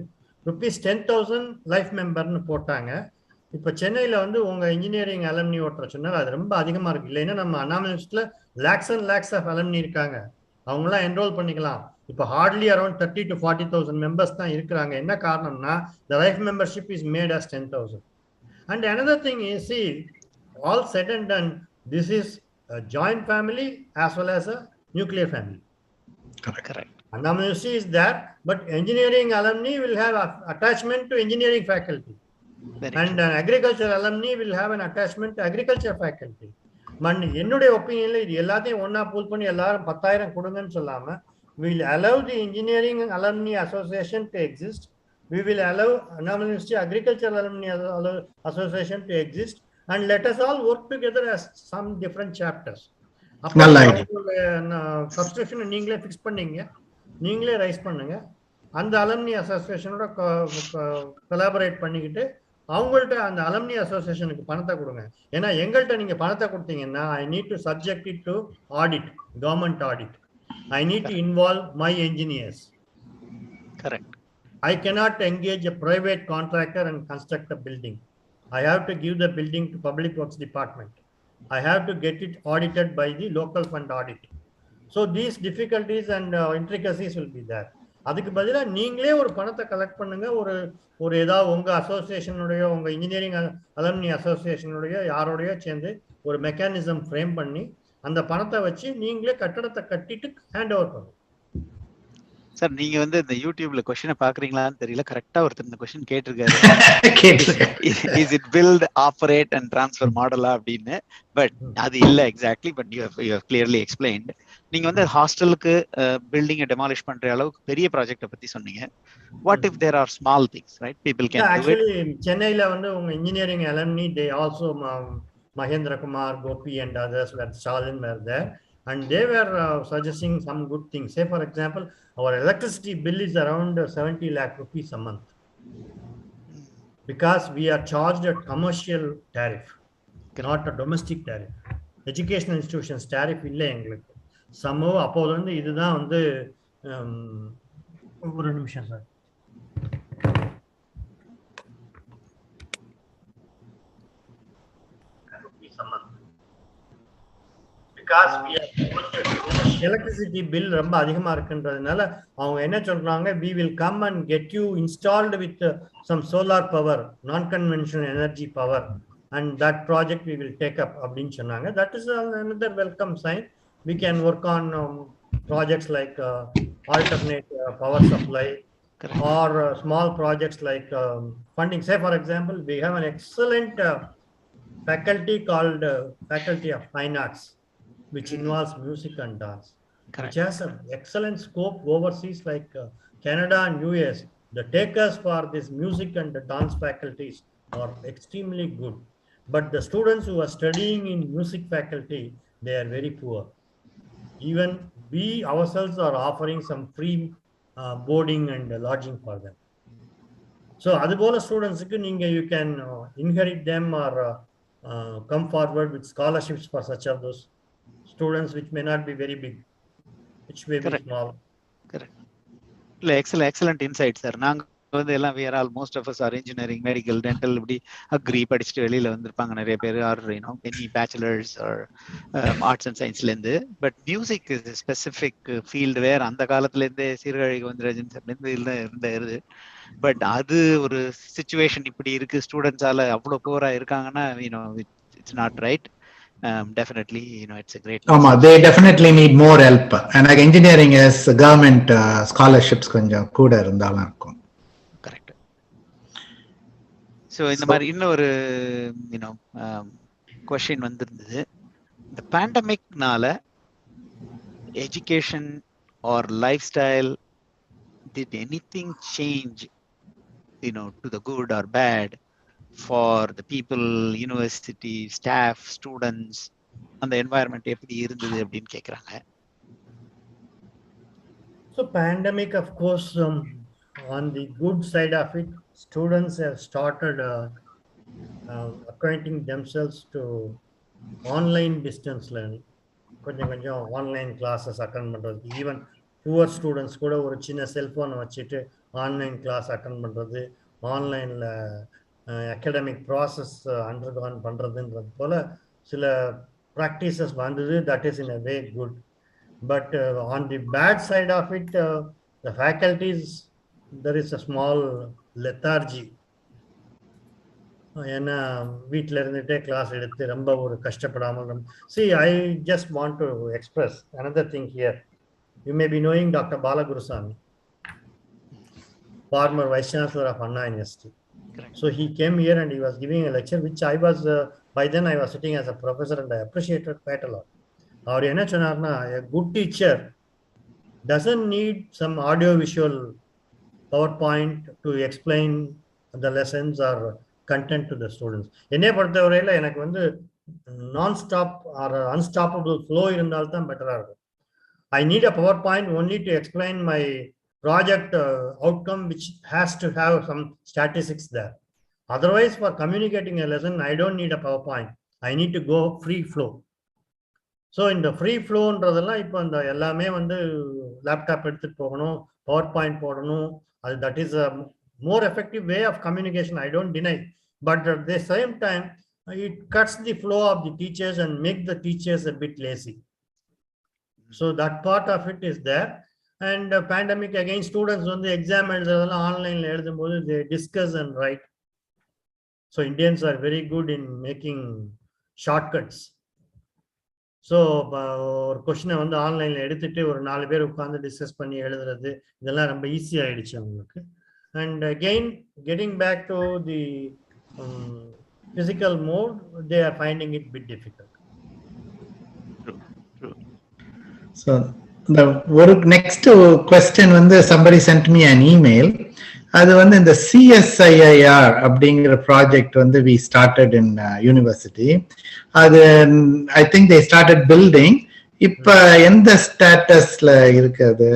₹10,000 லைஃப் மெம்பர்னு போட்டாங்க. இப்போ சென்னையில வந்து உங்க இன்ஜினியரிங் அலுமினி ஓட்டுற சொன்னாங்க, அது ரொம்ப அதிகமா இருக்கு. இல்லைன்னா நம்ம Annamalai lakhs and lakhs of alumni இருக்காங்க, அவங்களாம் என்ரோல் பண்ணிக்கலாம். இப்போ ஹார்ட்லி அரௌண்ட் 30,000 to 40,000 மெம்பர்ஸ் தான் இருக்கிறாங்க. என்ன காரணம்னா the life membership is made as 10,000. And another thing is, see, all said and done, this is a joint family as well as a nuclear family. Correct. Annamalai University is there, but engineering alumni will have attachment to engineering faculty. And agriculture alumni will have an attachment to agriculture faculty. என்னுடைய ஒப்பீனியன்ல இது எல்லாத்தையும் ஒன்னா pool பண்ணி எல்லாரும் 10,000 கொடுங்கன்னு சொல்லாம, we will allow the engineering alumni association to exist. We will allow Annamalai University agricultural alumni association to exist, and let us all work together as some different chapters. Subscription நீங்களே fix பண்ணீங்க, நீங்களே rice பண்ணுங்க, அந்த alumni அசோசியேஷனோட collaborate பண்ணிக்கிட்டு அவங்கள்ட்ட அந்த alumni அசோசியேஷனுக்கு பணத்தை கொடுங்க. ஏன்னா எங்கள்கிட்ட நீங்க பணத்தை கொடுத்தீங்கன்னா I need to subject it to audit, government audit. I need to involve my engineers. Correct. I cannot engage a private contractor and construct a building. I have to give the building to Public Works Department. I have to get it audited by the local fund audit. So these difficulties and intricacies will be there. அதுக்கு பதிலாக நீங்களே ஒரு பணத்தை collect பண்ணுங்க. ஒரு ஏதாவது உங்க அசோசியேஷனுடைய, உங்க இன்ஜினியரிங் அலுமினி அசோசியேஷனுடைய யாரோடய சேர்ந்து ஒரு மெக்கானிசம் ஃப்ரேம் பண்ணி அந்த பணத்தை வச்சு நீங்களே கட்டடத்தை கட்டிட்டு ஹேண்ட் ஓவர் பண்ணுங்க. சார், நீங்க வந்து இந்த யூடியூப்ல கொஸ்டினை பாக்குறீங்களான்னு தெரியல, கரெக்டா ஒருத்தர் இந்த கொஸ்டின் கேட்டிருக்காரு. Is it build, operate and transfer மாடலா அப்படின்னு. பட் அது இல்ல exactly. But you have clearly explained. நீங்க வந்து ஹாஸ்டலுக்கு பில்டிங்கை டெமாலிஷ் பண்ற அளவுக்கு பெரிய ப்ராஜெக்ட்டை பத்தி சொன்னீங்க. What if there are small things, right? People can do it. Actually சென்னையில வந்து உங்க engineering alumni they also Mahendra Kumar, Gopi and others were Stalin were there, and they were suggesting some good things. Say for example, our electricity bill is around 70 lakh rupees a month because we are charged a commercial tariff, not a domestic tariff. Educational institutions tariff illa engalukku. Somehow அப்போது வந்து இதுதான் வந்து ஒரு நிமிஷம் sir. Electricity bill ரொம்ப அதிகமா இருக்குன்றதுனால அவங்க என்ன சொல்றாங்க, we will come and get you installed with some solar power, non conventional energy power, and that project we will take up அப்படின்னு சொன்னாங்க. That is another welcome sign. We can work on projects like alternate power supply or small projects like funding. Say for example, we have an excellent faculty called Faculty of Fine Arts, which involves music and dance. Correct. Which has an excellent scope overseas like Canada and US. The takers for this music and the dance faculties are extremely good. But the students who are studying in music faculty, they are very poor. Even we ourselves are offering some free boarding and lodging for them. So அதுபோல ஸ்டூடெண்ட்ஸுக்கு நீங்க you can inherit them or come forward with scholarships for such of those students which may not be very big, which may be small. Correct. Excellent insight, sir. நாங்க வந்து எல்லாம் we are all, most of us are engineering, medical, dental, இப்படி agri படிச்சுட்டு வெளியில வந்திருப்பாங்க நிறைய பேர், or any bachelors or arts and scienceல இருந்து. But music is specific field வேற. அந்த காலத்துல இருந்தே சீர்காழி கோவிந்தராஜன் சார்ல இருந்தது. பட் அது ஒரு சிச்சுவேஷன் இப்படி இருக்கு, ஸ்டூடெண்ட்ஸால அவ்வளோ போரா இருக்காங்கன்னா it's not right. definitely, it's a great ஆமா, message. they definitely need more help. எனக்கு engineering as government scholarships கொஞ்சம் கூட இருந்தாலும் இருக்கும். Correct. ஸோ இந்த மாதிரி இன்னொரு கொஷின் வந்திருந்தது. இந்த பேண்டமிக்னால education or lifestyle did anything change, to the good or bad for the people, university staff, students, அந்த environment எப்படி இருந்தது அப்படின்னு கேக்குறாங்க. So pandemic, of course, on the good side of it, students have started acquainting themselves to online distance learning. கொஞ்சம் online classes attend பண்ணுறது, even poor students கூட ஒரு சின்ன செல்ஃபோனை வச்சுட்டு ஆன்லைன் கிளாஸ் அட்டன் பண்ணுறது, ஆன்லைனில் அகடமிக் ப்ராசஸ் அண்டர்கான் பண்ணுறதுன்றது போல் சில ப்ராக்டிசஸ் வந்தது. That is in a way good. But on the bad side of it, the faculties, there is a small lethargy. ஏன்னா வீட்டில் இருந்துகிட்டே கிளாஸ் எடுத்து ரொம்ப ஒரு கஷ்டப்படாமல். See, I just want to express another thing here. You may be knowing Dr. Balagurusamy, former Vice-Chancellllor of Anna University. Correct. So he came here and he was giving a lecture, which I was, by then I was sitting as a professor and I appreciated quite a lot. அவர் என்ன சொன்னார்னா, a good teacher doesn't need some audio visual PowerPoint to explain the lessons or content to the students. என்னை பொறுத்தவரையில் எனக்கு வந்து நான் stop R unstoppable flow இருந்தால்தான் பெட்டராக இருக்கும். I need a PowerPoint only to explain my project outcome, which has to have some statistics there. Otherwise, for communicating a lesson, I don't need a PowerPoint. I need to go free flow. So இந்த free ஃப்ளோன்றதெல்லாம் இப்போ அந்த எல்லாமே வந்து laptop எடுத்துகிட்டு போகணும், PowerPoint போடணும். அது that is a more effective way of communication, I don't deny. But at the same time, it cuts the flow of the teachers and make the teachers a bit lazy. So that part of it is there. And pandemic, again, students on the exam online, they discuss and write. So Indians are very good in making shortcuts. So ஒரு கொஷினை வந்து ஆன்லைனில் எடுத்துகிட்டு ஒரு 4 பேர் உட்காந்து discuss பண்ணி எழுதுறது, இதெல்லாம் ரொம்ப ஈஸியாகிடுச்சு அவங்களுக்கு. And again, getting back to the physical mode, they are finding it a bit difficult. True. So the next question வந்து somebody sent me an email. அது வந்து இந்த CSIIR அப்படிங்கிற ப்ராஜெக்ட் வந்து we started in university. அது I think they started building. இப்போ எந்த ஸ்டேட்டஸ்ல இருக்குது?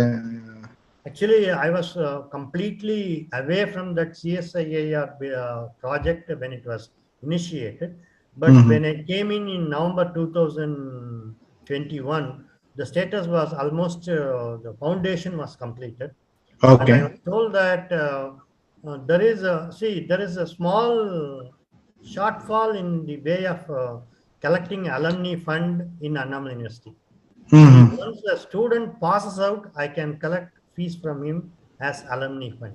Actually, I was completely away from that CSIIR project when it was initiated. But when I came in November 2021, the status was almost, the foundation was completed. Okay. And I was told that there is a small shortfall in the way of collecting alumni fund in Annamalai University. Once a student passes out, I can collect fees from him as alumni fund,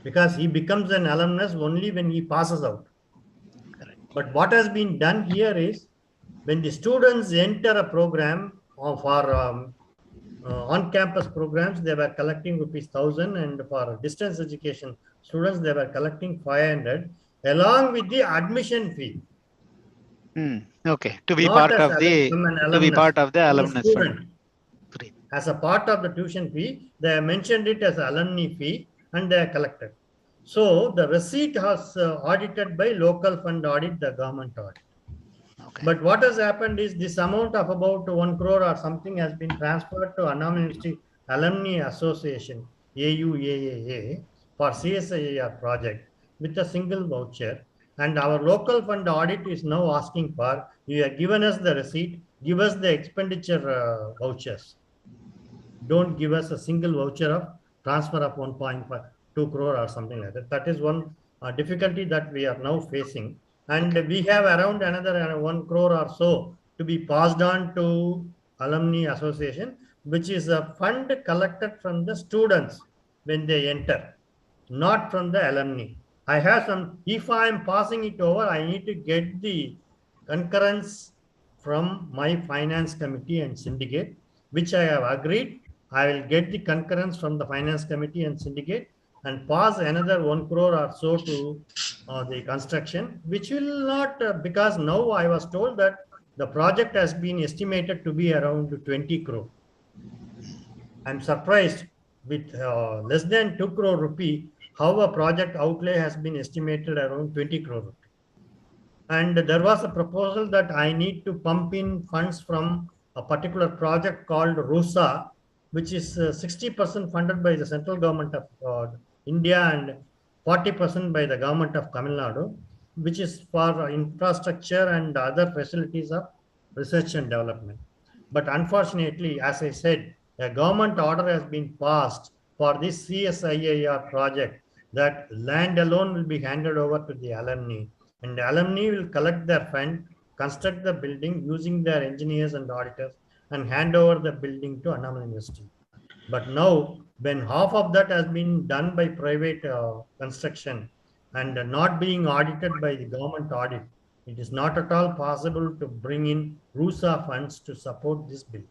because he becomes an alumnus only when he passes out. Correct. But what has been done here is, when the students enter a program for on-campus programs, they were collecting ₹1,000, and for distance education students, they were collecting 500 along with the admission fee. Okay, to be Not part as of the alumnus fund. As a part of the tuition fee, they mentioned it as alumni fee and they are collected. So the receipt was audited by local fund audit, the government audit. Okay. But what has happened is, this amount of about 1 crore or something has been transferred to Annamalai University Alumni Association, AUAAA, for CSIIR project with a single voucher. And our local fund audit is now asking for, you have given us the receipt, give us the expenditure vouchers. Don't give us a single voucher of transfer of 1.2 crore or something like that. That is one difficulty that we are now facing. And we have around another 1 crore or so to be passed on to Alumni Association, which is a fund collected from the students when they enter, not from the alumni. I have some, if I am passing it over, I need to get the concurrence from my finance committee and syndicate, which I have agreed. I will get the concurrence from the finance committee and syndicate and pass another 1 crore or so to the construction, which will not, because now I was told that the project has been estimated to be around 20 crore. I'm surprised with less than 2 crore rupee, how a project outlay has been estimated around 20 crore rupee. And there was a proposal that I need to pump in funds from a particular project called RUSA, which is 60% funded by the central government of India and 40% by the government of Tamil Nadu, which is for infrastructure and other facilities of research and development. But unfortunately, as I said, a government order has been passed for this CSIIR project that land alone will be handed over to the alumni, and the alumni will collect their fund, construct the building using their engineers and auditors, and hand over the building to Annamalai University. But now, when half of that has been done by private construction and not being audited by the government audit, it is not at all possible to bring in RUSA funds to support this building.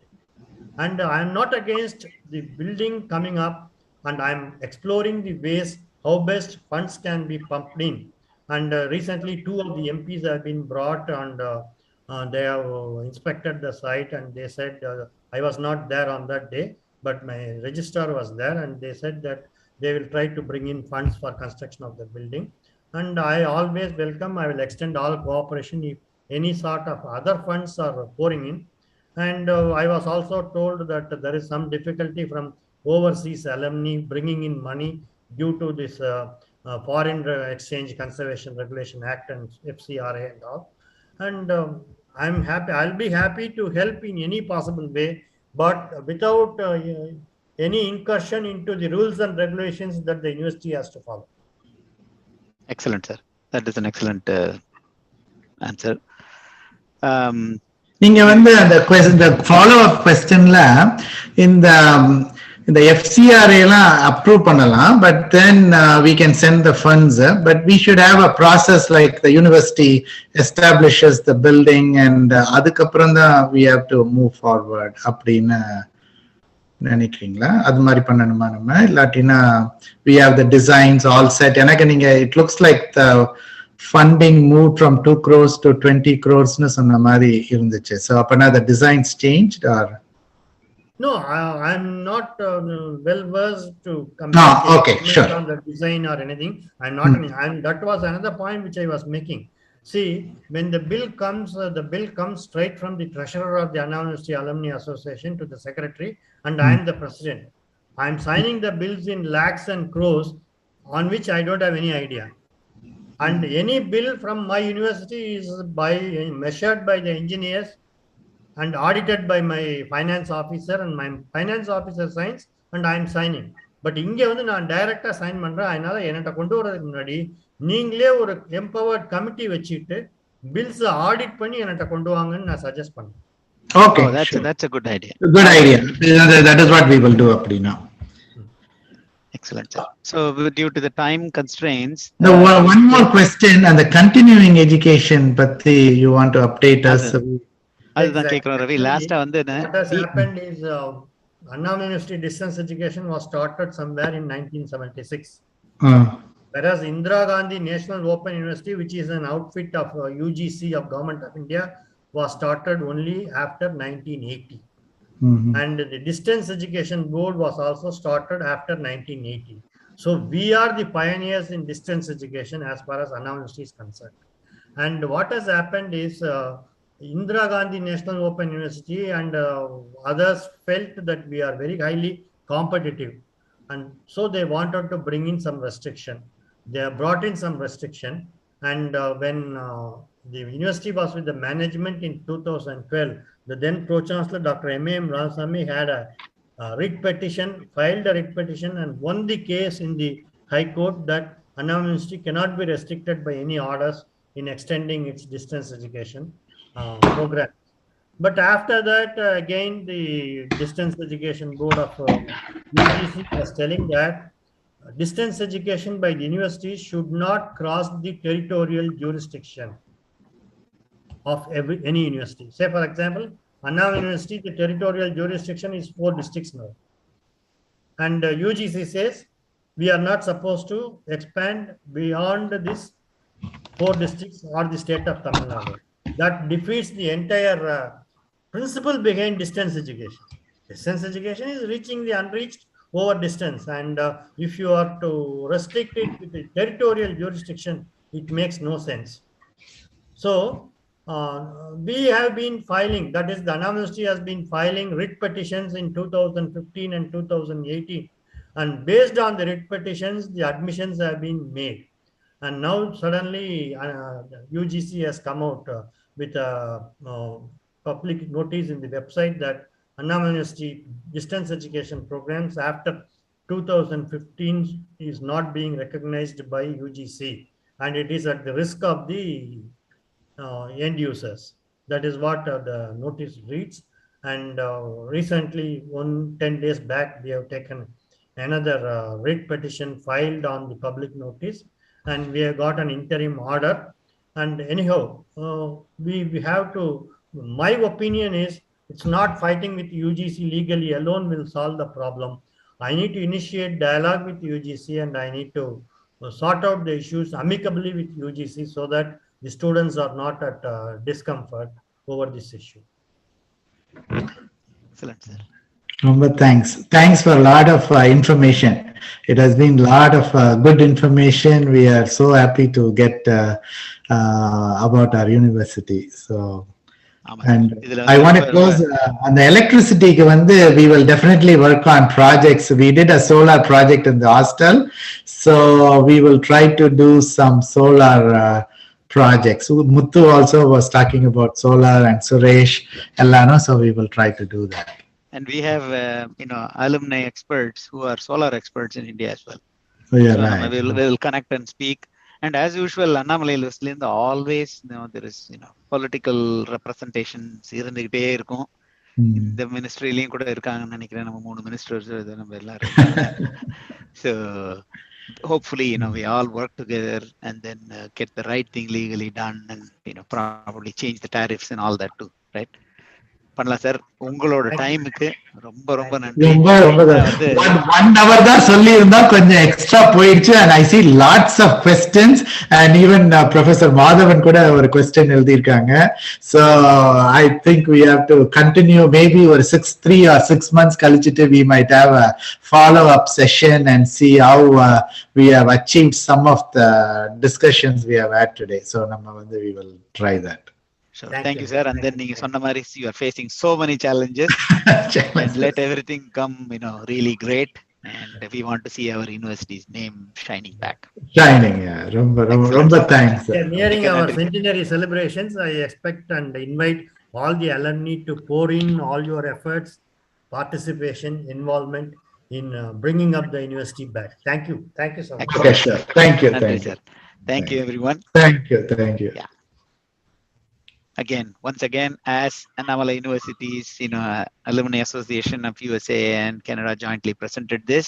And I am not against the building coming up, and I am exploring the ways how best funds can be pumped in. And recently, 2 of the MPs have been brought, and they have inspected the site, and they said, I was not there on that day, but my registrar was there, and they said that they will try to bring in funds for construction of the building. And I always welcome, I will extend all cooperation if any sort of other funds are pouring in. And I was also told that there is some difficulty from overseas alumni bringing in money due to this Foreign Exchange Conservation Regulation Act and FCRA and all. And I'm happy, I'll be happy to help in any possible way, but without any incursion into the rules and regulations that the university has to follow. Excellent, sir. That is an excellent answer. நீங்க வந்து அந்த follow up கொஸ்டின்ல இந்த FCRA எல்லாம் approve பண்ணலாம், but then we can send the funds, but we should have a process like the university establishes the building and அதுக்கப்புறம் தான் we have to move forward அப்படின்னு நினைக்கிறீங்களா? அது மாதிரி பண்ணணுமா நம்ம, இல்லாட்டினா we have the designs all set? எனக்கு நீங்க it looks like the funding moved from 2 crores to 20 crores னு சொன்ன மாதிரி இருந்துச்சு. So அப்பனா the designs changed or? No, I'm not well versed to comment on the design or anything. I'm not. That was another point which I was making. See, when the bill comes straight from the treasurer of the Annamalai University Alumni Association to the secretary, and I am the president. I'm signing the bills in lakhs and crores, on which I don't have any idea. And any bill from my university is measured by the engineers and audited by my finance officer, and my finance officer signs and I am signing. But இங்க வந்து நான் டைரக்டா sign பண்றேன். அதனால என்னட்ட கொண்டு வரதுக்கு முன்னாடி நீங்களே ஒரு எம்பவர்ட் கமிட்டி வச்சிட்டு பில்ஸ் ஆடிட் பண்ணி என்னட்ட கொண்டு வாங்கன்னு நான் சஜஸ்ட் பண்றேன். Okay, that's a good idea. Good idea. That is what we will do அப்படினா. Excellent, sir. So due to the time constraints, one more question on the continuing education பத்தி you want to update us? அதுதான் கேக்குறோம் ரவி. லாஸ்டா வந்து what has happened is Annamalai University distance education was started somewhere in 1976, whereas Indira Gandhi National Open University, which is an outfit of UGC of Government of India, was started only after 1980. And the distance education board was also started after 1980. So we are the pioneers in distance education as far as Annamalai University is concerned. And what has happened is Indira Gandhi National Open University and others felt that we are very highly competitive, and so they wanted to bring in some restriction. They have brought in some restriction, and when the university was with the management in 2012, the then Pro-Chancellor Dr. M.A.M. Ramasamy had a writ petition, filed a writ petition and won the case in the High Court that Annamalai University cannot be restricted by any orders in extending its distance education program. But after that, again, the Distance Education Board of UGC was telling that distance education by the universities should not cross the territorial jurisdiction. of any university. Say, for example, Annamalai University, the territorial jurisdiction is 4 districts now. And UGC says we are not supposed to expand beyond this 4 districts or the state of Tamil Nadu. That defeats the entire principle behind distance education. Distance education is reaching the unreached over distance, and if you are to restrict it with the territorial jurisdiction, it makes no sense. So we have been filing, that is, the Annamalai University has been filing writ petitions in 2015 and 2018, and based on the writ petitions, the admissions have been made. And now suddenly UGC has come out with a public notice in the website that Annamalai University distance education programs after 2015 is not being recognized by UGC, and it is at the risk of the end users. That is what the notice reads. And recently, 10 days back, we have taken another writ petition filed on the public notice, and we have got an interim order. And anyhow, we have to, my opinion is, it's not fighting with UGC legally alone will solve the problem. I need to initiate dialogue with UGC, and I need to sort out the issues amicably with UGC so that the students are not at discomfort over this issue. Excellent, sir. Thanks for a lot of information. It has been a lot of good information. We are so happy to get about our university. So, and I want to close on the electricity. We will definitely work on projects. We did a solar project in the hostel, so we will try to do some solar projects. Muthu also was talking about solar, and Suresh, Elano, so we will try to do that. And we have, alumni experts who are solar experts in India as well. Oh, yeah, so right. we'll connect and speak. And as usual, Annamalai University always, there is, political representations. The ministry கூட இருக்காங்கன்னு நினைக்கிறேன் நம்ம 3 ministers நம்ம எல்லாரும். So hopefully, we all work together and then get the right thing legally done, and probably change the tariffs and all that too, right? பண்ணலாம் sir. உங்களோட டைமுக்கு ரொம்ப ரொம்ப நன்றி. 1 hour தான் சொல்லி இருந்தா கொஞ்சம் எக்ஸ்ட்ரா போயிடுச்சு. and I see lots of questions, and even Professor Madhavan கூட ஒரு question எழுதியிருக்காங்க. So I think we have to continue, maybe ஒரு 3 or 6 months கழிச்சிட்டு we might have a follow up session and see how we have achieved some of the discussions we have had today. So we will try that. Sure. Thank you, sir. And then you are facing so many challenges. And let everything come, really great. And we want to see our university's name shining back. Shining, yeah. Rumba thanks. Nearing our centenary celebrations, I expect and invite all the alumni to pour in all your efforts, participation, involvement in bringing up the university back. Thank you. Thank you so much. Okay, sure. Thank you. Sir. Thank you, everyone. Thank you. Yeah. Once again, as Annamalai University's, Alumni Association of USA and Canada jointly presented this,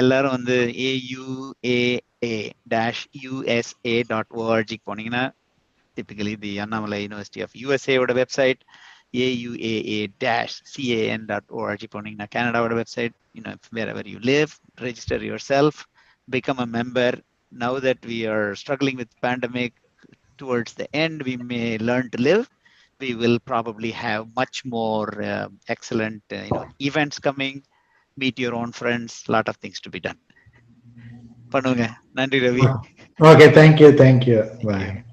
ellarum vandu auaa-usa.org poningna, typically the Annamalai University of USA oda website, auaa-can.org poningna, Canada oda website, wherever you live, register yourself, become a member. Now that we are struggling with pandemic, towards the end, we may learn to live. We will probably have much more excellent events coming. Meet your own friends. Lot of things to be done. Panunga. Nandri Ravi. Okay, thank you. Bye.